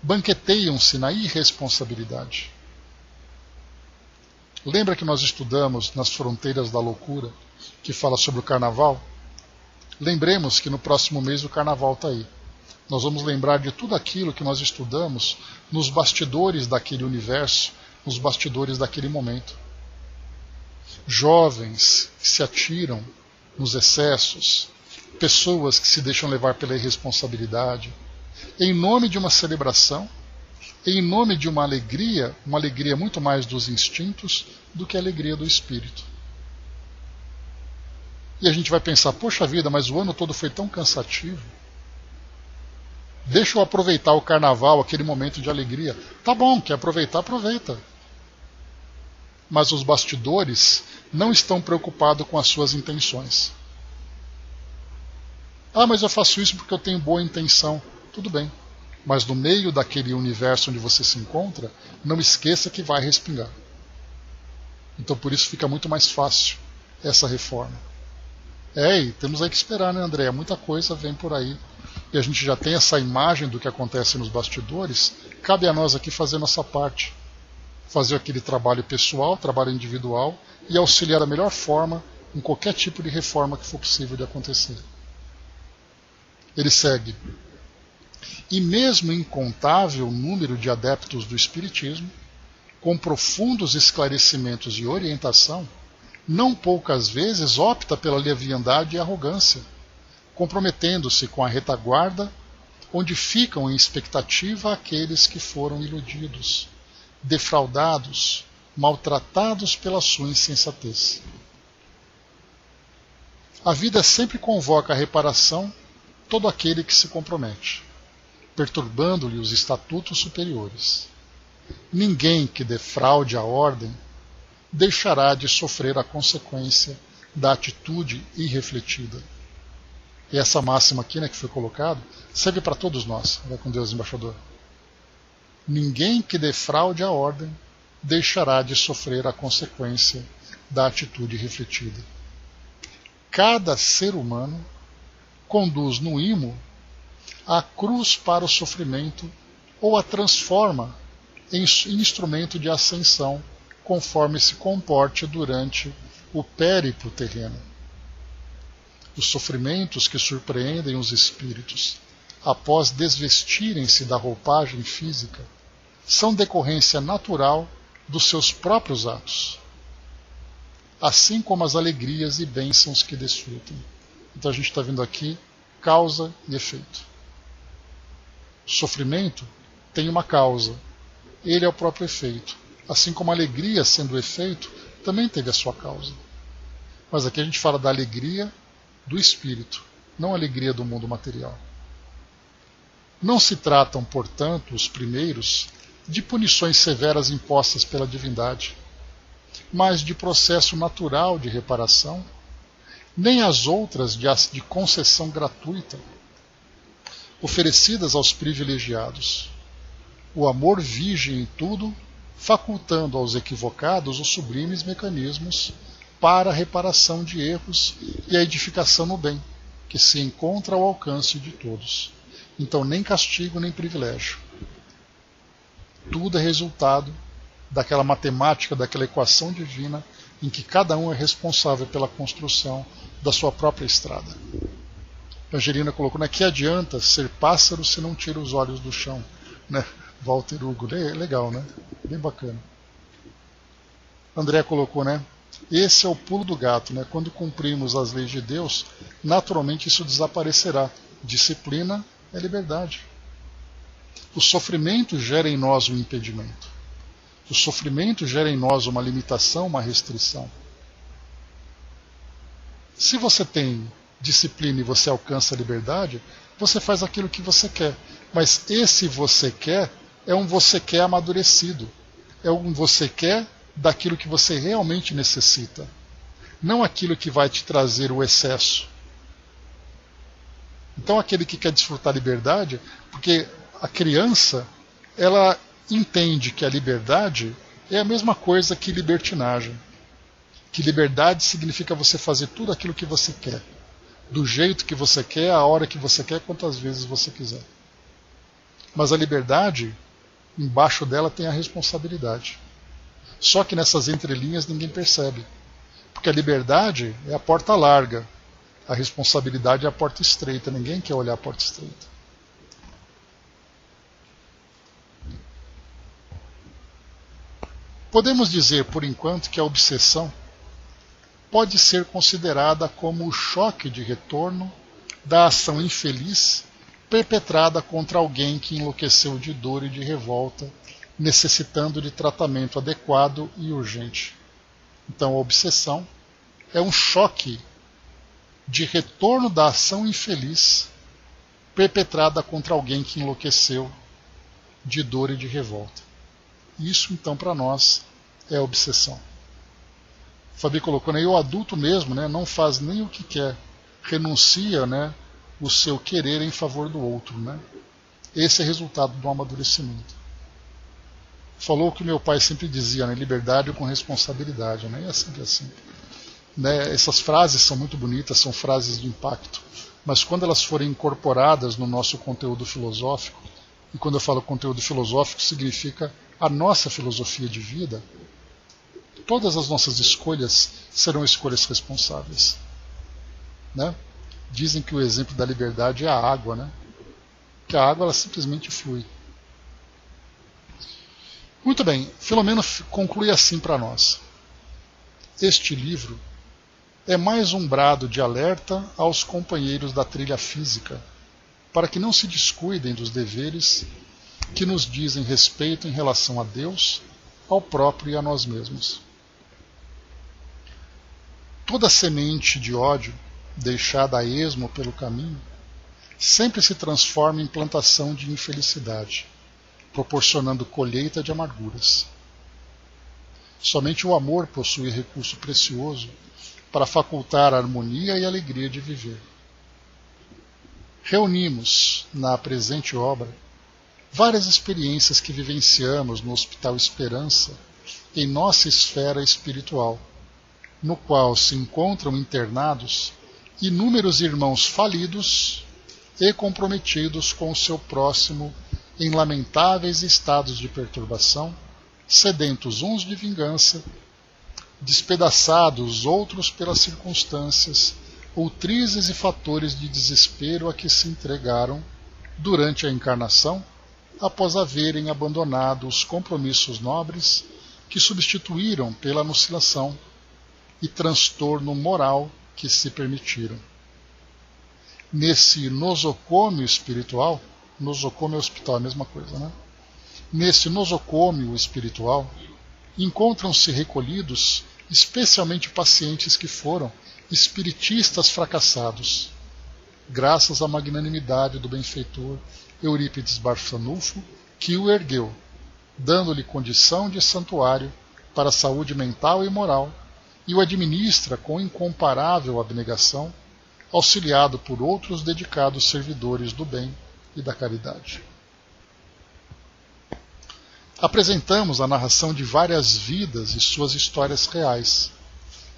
banqueteiam-se na irresponsabilidade. Lembra que nós estudamos nas Fronteiras da Loucura, que fala sobre o carnaval? Lembremos que no próximo mês o carnaval está aí. Nós vamos lembrar de tudo aquilo que nós estudamos nos bastidores daquele universo, nos bastidores daquele momento. Jovens que se atiram nos excessos, pessoas que se deixam levar pela irresponsabilidade, em nome de uma celebração, em nome de uma alegria muito mais dos instintos do que a alegria do espírito. E a gente vai pensar: poxa vida, mas o ano todo foi tão cansativo. Deixa eu aproveitar o carnaval, aquele momento de alegria. Tá bom, quer aproveitar, aproveita. Mas os bastidores não estão preocupados com as suas intenções. Ah, mas eu faço isso porque eu tenho boa intenção. Tudo bem. Mas no meio daquele universo onde você se encontra, não esqueça que vai respingar. Então por isso fica muito mais fácil essa reforma. E temos aí que esperar, né, André? Muita coisa vem por aí. E a gente já tem essa imagem do que acontece nos bastidores. Cabe a nós aqui fazer nossa parte. Fazer aquele trabalho pessoal, trabalho individual e auxiliar da melhor forma em qualquer tipo de reforma que for possível de acontecer. Ele segue. E mesmo incontável número de adeptos do Espiritismo, com profundos esclarecimentos e orientação, não poucas vezes opta pela leviandade e arrogância, comprometendo-se com a retaguarda, onde ficam em expectativa aqueles que foram iludidos, defraudados, maltratados pela sua insensatez. A vida sempre convoca a reparação todo aquele que se compromete, perturbando-lhe os estatutos superiores. Ninguém que defraude a ordem deixará de sofrer a consequência da atitude irrefletida. E essa máxima aqui, né, que foi colocada, serve para todos nós. Vai com Deus, embaixador. Ninguém que defraude a ordem deixará de sofrer a consequência da atitude refletida. Cada ser humano conduz no imo a cruz para o sofrimento ou a transforma em instrumento de ascensão, conforme se comporte durante o périplo terreno. Os sofrimentos que surpreendem os espíritos após desvestirem-se da roupagem física são decorrência natural dos seus próprios atos, assim como as alegrias e bênçãos que desfrutam. Então a gente está vendo aqui causa e efeito. O sofrimento tem uma causa, ele é o próprio efeito. Assim como a alegria, sendo o efeito, também teve a sua causa. Mas aqui a gente fala da alegria do espírito, não a alegria do mundo material. Não se tratam, portanto, os primeiros de punições severas impostas pela divindade, mas de processo natural de reparação, nem as outras de concessão gratuita, oferecidas aos privilegiados. O amor vige em tudo, facultando aos equivocados os sublimes mecanismos para a reparação de erros e a edificação no bem, que se encontra ao alcance de todos. Então, nem castigo nem privilégio. Tudo é resultado daquela matemática, daquela equação divina, em que cada um é responsável pela construção da sua própria estrada. A Angelina colocou, né, que adianta ser pássaro se não tira os olhos do chão, né? Walter Hugo, legal, né? Bem bacana. André colocou, né? Esse é o pulo do gato, né? Quando cumprimos as leis de Deus, naturalmente isso desaparecerá. Disciplina é liberdade. O sofrimento gera em nós um impedimento. O sofrimento gera em nós uma limitação, uma restrição. Se você tem disciplina e você alcança a liberdade, você faz aquilo que você quer. Mas esse você quer é um você quer amadurecido. É um você quer daquilo que você realmente necessita. Não aquilo que vai te trazer o excesso. Então aquele que quer desfrutar a liberdade, porque a criança, ela entende que a liberdade é a mesma coisa que libertinagem. Que liberdade significa você fazer tudo aquilo que você quer. Do jeito que você quer, a hora que você quer, quantas vezes você quiser. Mas a liberdade, embaixo dela tem a responsabilidade. Só que nessas entrelinhas ninguém percebe. Porque a liberdade é a porta larga. A responsabilidade é a porta estreita. Ninguém quer olhar a porta estreita. Podemos dizer, por enquanto, que a obsessão pode ser considerada como o choque de retorno da ação infeliz perpetrada contra alguém que enlouqueceu de dor e de revolta, necessitando de tratamento adequado e urgente. Então, a obsessão é um choque de retorno da ação infeliz perpetrada contra alguém que enlouqueceu de dor e de revolta. Isso, então, para nós, é obsessão. O Fabi colocou, né, e o adulto mesmo, né, não faz nem o que quer, renuncia, né, o seu querer em favor do outro. Né? Esse é resultado do amadurecimento. Falou o que meu pai sempre dizia, né, liberdade com responsabilidade. Né? E é sempre assim. Né? Essas frases são muito bonitas, são frases de impacto, mas quando elas forem incorporadas no nosso conteúdo filosófico, e quando eu falo conteúdo filosófico, significa a nossa filosofia de vida, todas as nossas escolhas serão escolhas responsáveis. Né? Dizem que o exemplo da liberdade é a água, né? Que a água ela simplesmente flui. Muito bem, Filomeno conclui assim para nós. Este livro é mais um brado de alerta aos companheiros da trilha física, para que não se descuidem dos deveres que nos dizem respeito em relação a Deus, ao próprio e a nós mesmos. Toda semente de ódio, deixada a esmo pelo caminho, sempre se transforma em plantação de infelicidade, proporcionando colheita de amarguras. Somente o amor possui recurso precioso para facultar a harmonia e a alegria de viver. Reunimos, na presente obra, várias experiências que vivenciamos no Hospital Esperança, em nossa esfera espiritual, no qual se encontram internados inúmeros irmãos falidos e comprometidos com o seu próximo em lamentáveis estados de perturbação, sedentos uns de vingança, despedaçados outros pelas circunstâncias ou trizes e fatores de desespero a que se entregaram durante a encarnação, após haverem abandonado os compromissos nobres que substituíram pela anunciação e transtorno moral que se permitiram. Nesse nosocômio espiritual, nosocômio hospital é a mesma coisa, né? Nesse nosocômio espiritual, encontram-se recolhidos especialmente pacientes que foram espiritistas fracassados, graças à magnanimidade do benfeitor Eurípides Barçanufo, que o ergueu, dando-lhe condição de santuário para a saúde mental e moral, e o administra com incomparável abnegação, auxiliado por outros dedicados servidores do bem e da caridade. Apresentamos a narração de várias vidas e suas histórias reais,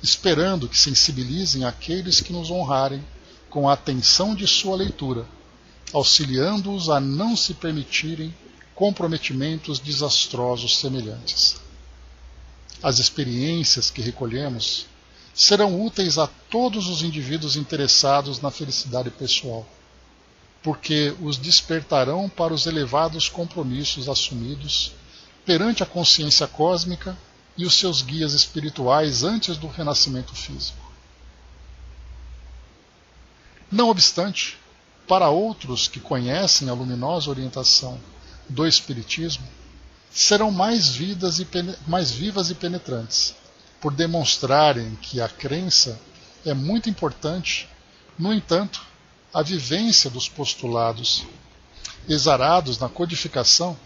esperando que sensibilizem aqueles que nos honrarem com a atenção de sua leitura, auxiliando-os a não se permitirem comprometimentos desastrosos semelhantes. As experiências que recolhemos serão úteis a todos os indivíduos interessados na felicidade pessoal, porque os despertarão para os elevados compromissos assumidos perante a consciência cósmica e os seus guias espirituais antes do renascimento físico. Não obstante, para outros que conhecem a luminosa orientação do Espiritismo, serão mais vivas e penetrantes, por demonstrarem que a crença é muito importante. No entanto, a vivência dos postulados exarados na codificação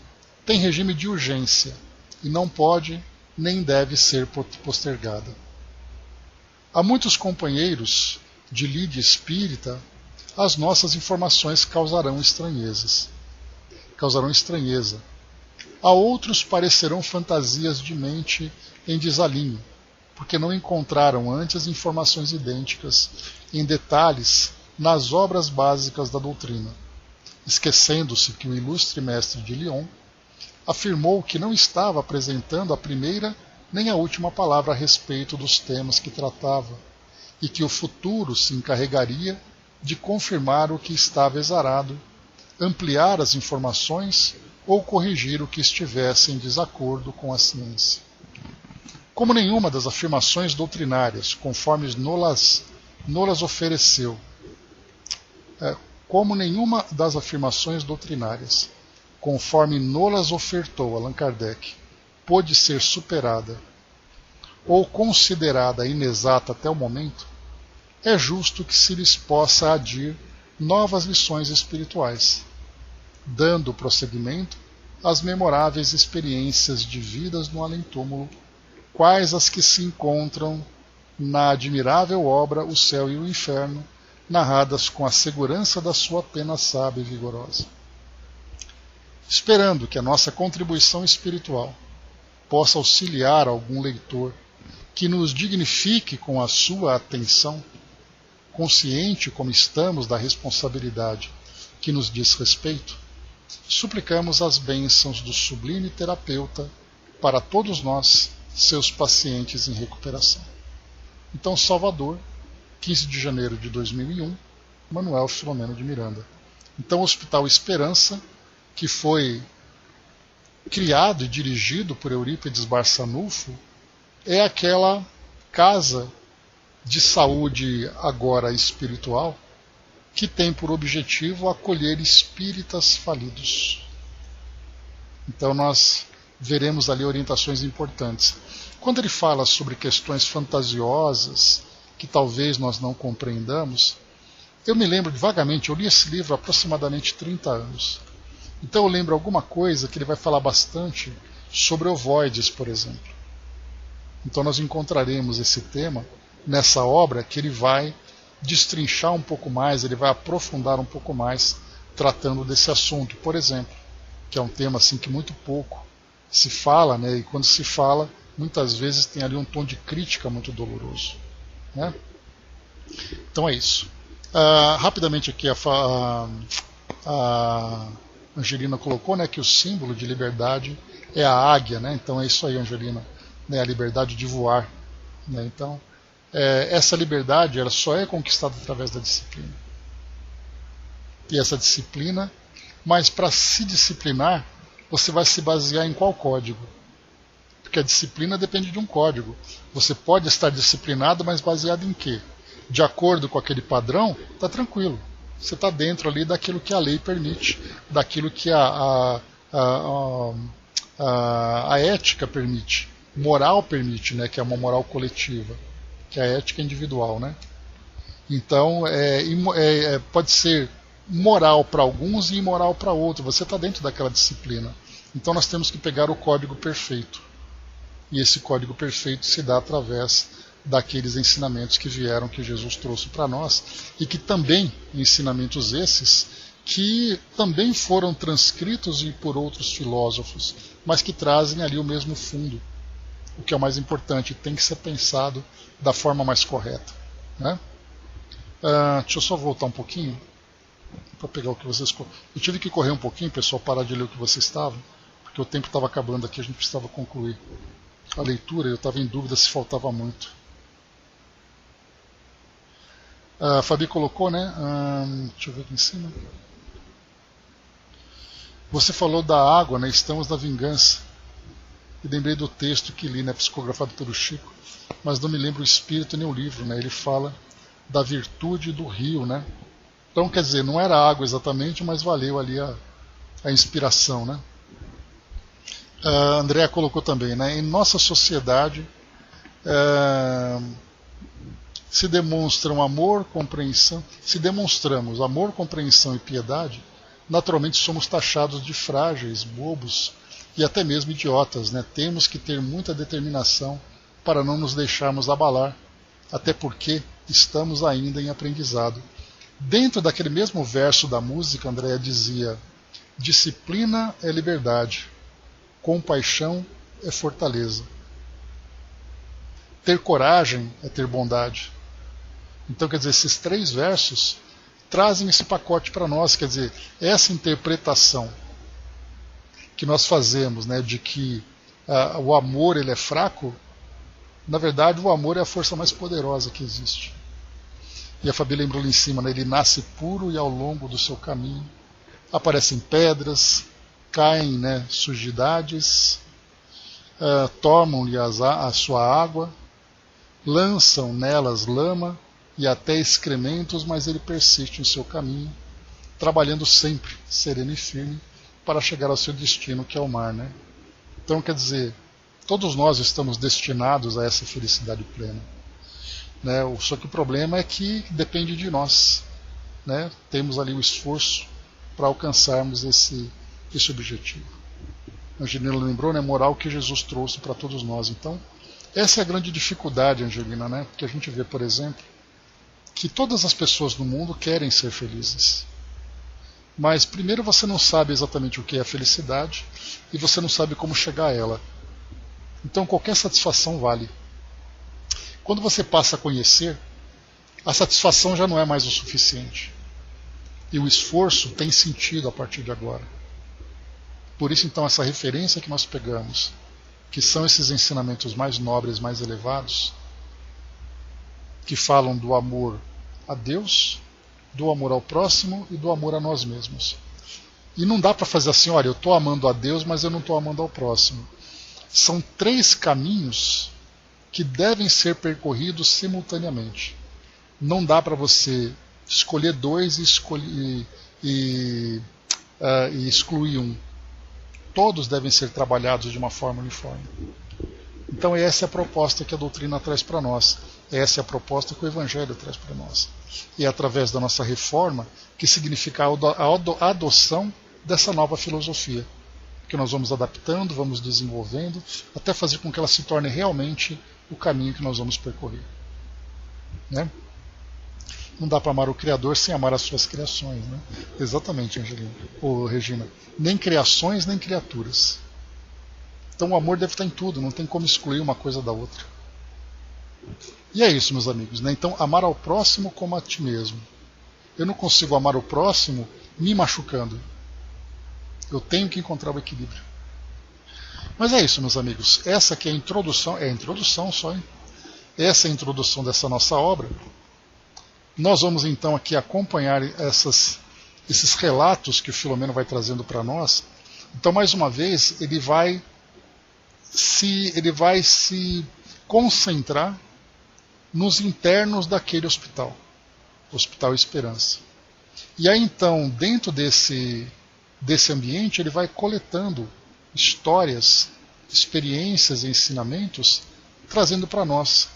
tem regime de urgência e não pode nem deve ser postergada. A muitos companheiros de lide espírita, as nossas informações causarão estranheza. A outros parecerão fantasias de mente em desalinho, porque não encontraram antes informações idênticas em detalhes nas obras básicas da doutrina, esquecendo-se que o ilustre mestre de Lyon afirmou que não estava apresentando a primeira nem a última palavra a respeito dos temas que tratava, e que o futuro se encarregaria de confirmar o que estava exarado, ampliar as informações ou corrigir o que estivesse em desacordo com a ciência. Como nenhuma das afirmações doutrinárias, conforme nolas ofereceu, como nenhuma das afirmações doutrinárias, conforme nolas ofertou Allan Kardec, pôde ser superada ou considerada inexata até o momento, é justo que se lhes possa adir novas lições espirituais, dando prosseguimento às memoráveis experiências de vidas no além-túmulo, quais as que se encontram na admirável obra O Céu e o Inferno, narradas com a segurança da sua pena sábia e vigorosa. Esperando que a nossa contribuição espiritual possa auxiliar algum leitor que nos dignifique com a sua atenção, consciente como estamos da responsabilidade que nos diz respeito, suplicamos as bênçãos do sublime terapeuta para todos nós, seus pacientes em recuperação. Então, Salvador, 15 de janeiro de 2001, Manuel Filomeno de Miranda. Então, o Hospital Esperança, que foi criado e dirigido por Eurípides Barçanufo, é aquela casa de saúde agora espiritual que tem por objetivo acolher espíritas falidos. Então nós veremos ali orientações importantes. Quando ele fala sobre questões fantasiosas que talvez nós não compreendamos, eu me lembro vagamente, eu li esse livro há aproximadamente 30 anos. Então eu lembro alguma coisa que ele vai falar bastante sobre ovoides, por exemplo. Então nós encontraremos esse tema nessa obra que ele vai destrinchar um pouco mais, ele vai aprofundar um pouco mais tratando desse assunto, por exemplo, que é um tema assim que muito pouco se fala, né? E quando se fala, muitas vezes tem ali um tom de crítica muito doloroso, né? Então é isso. Rapidamente aqui a Angelina colocou, né, que o símbolo de liberdade é a águia, né? Então é isso aí, Angelina, né, a liberdade de voar, né? Então essa liberdade ela só é conquistada através da disciplina. E essa disciplina, mas para se disciplinar, você vai se basear em qual código? Porque a disciplina depende de um código. Você pode estar disciplinado, mas baseado em quê? De acordo com aquele padrão, está tranquilo. Você está dentro ali daquilo que a lei permite, daquilo que a ética permite, moral permite, né, que é uma moral coletiva, que é a ética individual, né? Então, pode ser moral para alguns e imoral para outros. Você está dentro daquela disciplina. Então, nós temos que pegar o código perfeito. E esse código perfeito se dá através daqueles ensinamentos que vieram, que Jesus trouxe para nós, e que também, ensinamentos esses, que também foram transcritos por outros filósofos, mas que trazem ali o mesmo fundo. O que é o mais importante, tem que ser pensado da forma mais correta, né? Deixa eu só voltar um pouquinho para pegar o que vocês... Eu tive que correr um pouquinho, pessoal, parar de ler o que vocês estavam, porque o tempo estava acabando aqui, a gente precisava concluir a leitura, eu estava em dúvida se faltava muito. A Fabi colocou, né? Deixa eu ver aqui em cima. Você falou da água, né? Estamos na vingança. E lembrei do texto que li, né? Psicografado pelo Chico, mas não me lembro o espírito nem o livro, né? Ele fala da virtude do rio, né? Então, quer dizer, não era água exatamente, mas valeu ali a inspiração, né? A Andrea colocou também, né? Em nossa sociedade se demonstramos amor, compreensão e piedade, naturalmente somos taxados de frágeis, bobos e até mesmo idiotas, né? Temos que ter muita determinação para não nos deixarmos abalar, até porque estamos ainda em aprendizado. Dentro daquele mesmo verso da música, Andréa dizia: disciplina é liberdade, compaixão é fortaleza, ter coragem é ter bondade. Então, quer dizer, esses 3 versos trazem esse pacote para nós, quer dizer, essa interpretação que nós fazemos, né, de que o amor ele é fraco, na verdade o amor é a força mais poderosa que existe. E a Fabi lembrou ali em cima, né, ele nasce puro e ao longo do seu caminho aparecem pedras, caem, né, sujidades, tomam-lhe a sua água, lançam nelas lama e até excrementos, mas ele persiste em seu caminho, trabalhando sempre, sereno e firme, para chegar ao seu destino, que é o mar, né? Então, quer dizer, todos nós estamos destinados a essa felicidade plena, né? Só que o problema é que depende de nós. né, temos ali o esforço para alcançarmos esse objetivo. A Angelina lembrou, né, moral que Jesus trouxe para todos nós. Então, essa é a grande dificuldade, Angelina, né, porque a gente vê, por exemplo, que todas as pessoas no mundo querem ser felizes. Mas primeiro você não sabe exatamente o que é a felicidade e você não sabe como chegar a ela. Então qualquer satisfação vale. Quando você passa a conhecer, a satisfação já não é mais o suficiente. E o esforço tem sentido a partir de agora. Por isso então essa referência que nós pegamos, que são esses ensinamentos mais nobres, mais elevados, que falam do amor a Deus, do amor ao próximo e do amor a nós mesmos. E não dá para fazer assim, olha, eu estou amando a Deus, mas eu não estou amando ao próximo. São 3 caminhos que devem ser percorridos simultaneamente. Não dá para você escolher 2 e excluir um. Todos devem ser trabalhados de uma forma uniforme. Então essa é a proposta que a doutrina traz para nós. Essa é a proposta que o Evangelho traz para nós. E é através da nossa reforma que significa a adoção dessa nova filosofia, que nós vamos adaptando, vamos desenvolvendo, até fazer com que ela se torne realmente o caminho que nós vamos percorrer. Né? Não dá para amar o Criador sem amar as suas criações. Né? Exatamente, Angelina. Ou Regina. Nem criações, nem criaturas. Então o amor deve estar em tudo, não tem como excluir uma coisa da outra. E é isso, meus amigos. Né? Então, amar ao próximo como a ti mesmo. Eu não consigo amar o próximo me machucando. Eu tenho que encontrar o equilíbrio. Mas é isso, meus amigos. Essa aqui é a introdução. É a introdução só, hein? Essa é a introdução dessa nossa obra. Nós vamos então aqui acompanhar esses relatos que o Filomeno vai trazendo para nós. Então, mais uma vez, ele vai se concentrar nos internos daquele hospital, Hospital Esperança. E aí então, dentro desse ambiente, ele vai coletando histórias, experiências e ensinamentos, trazendo para nós,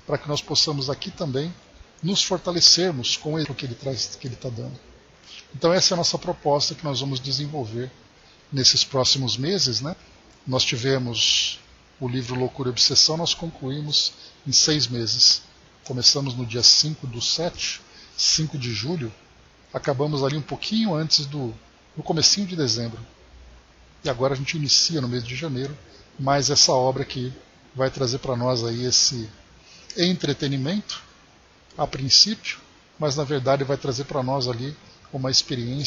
para que nós possamos aqui também nos fortalecermos com o que ele está dando. Então essa é a nossa proposta que nós vamos desenvolver nesses próximos meses, né? Nós tivemos o livro Loucura e Obsessão, nós concluímos em 6 meses. Começamos no dia 5/7, 5 de julho, acabamos ali um pouquinho antes no comecinho de dezembro. E agora a gente inicia no mês de janeiro, mais essa obra que vai trazer para nós aí esse entretenimento, a princípio, mas na verdade vai trazer para nós ali uma experiência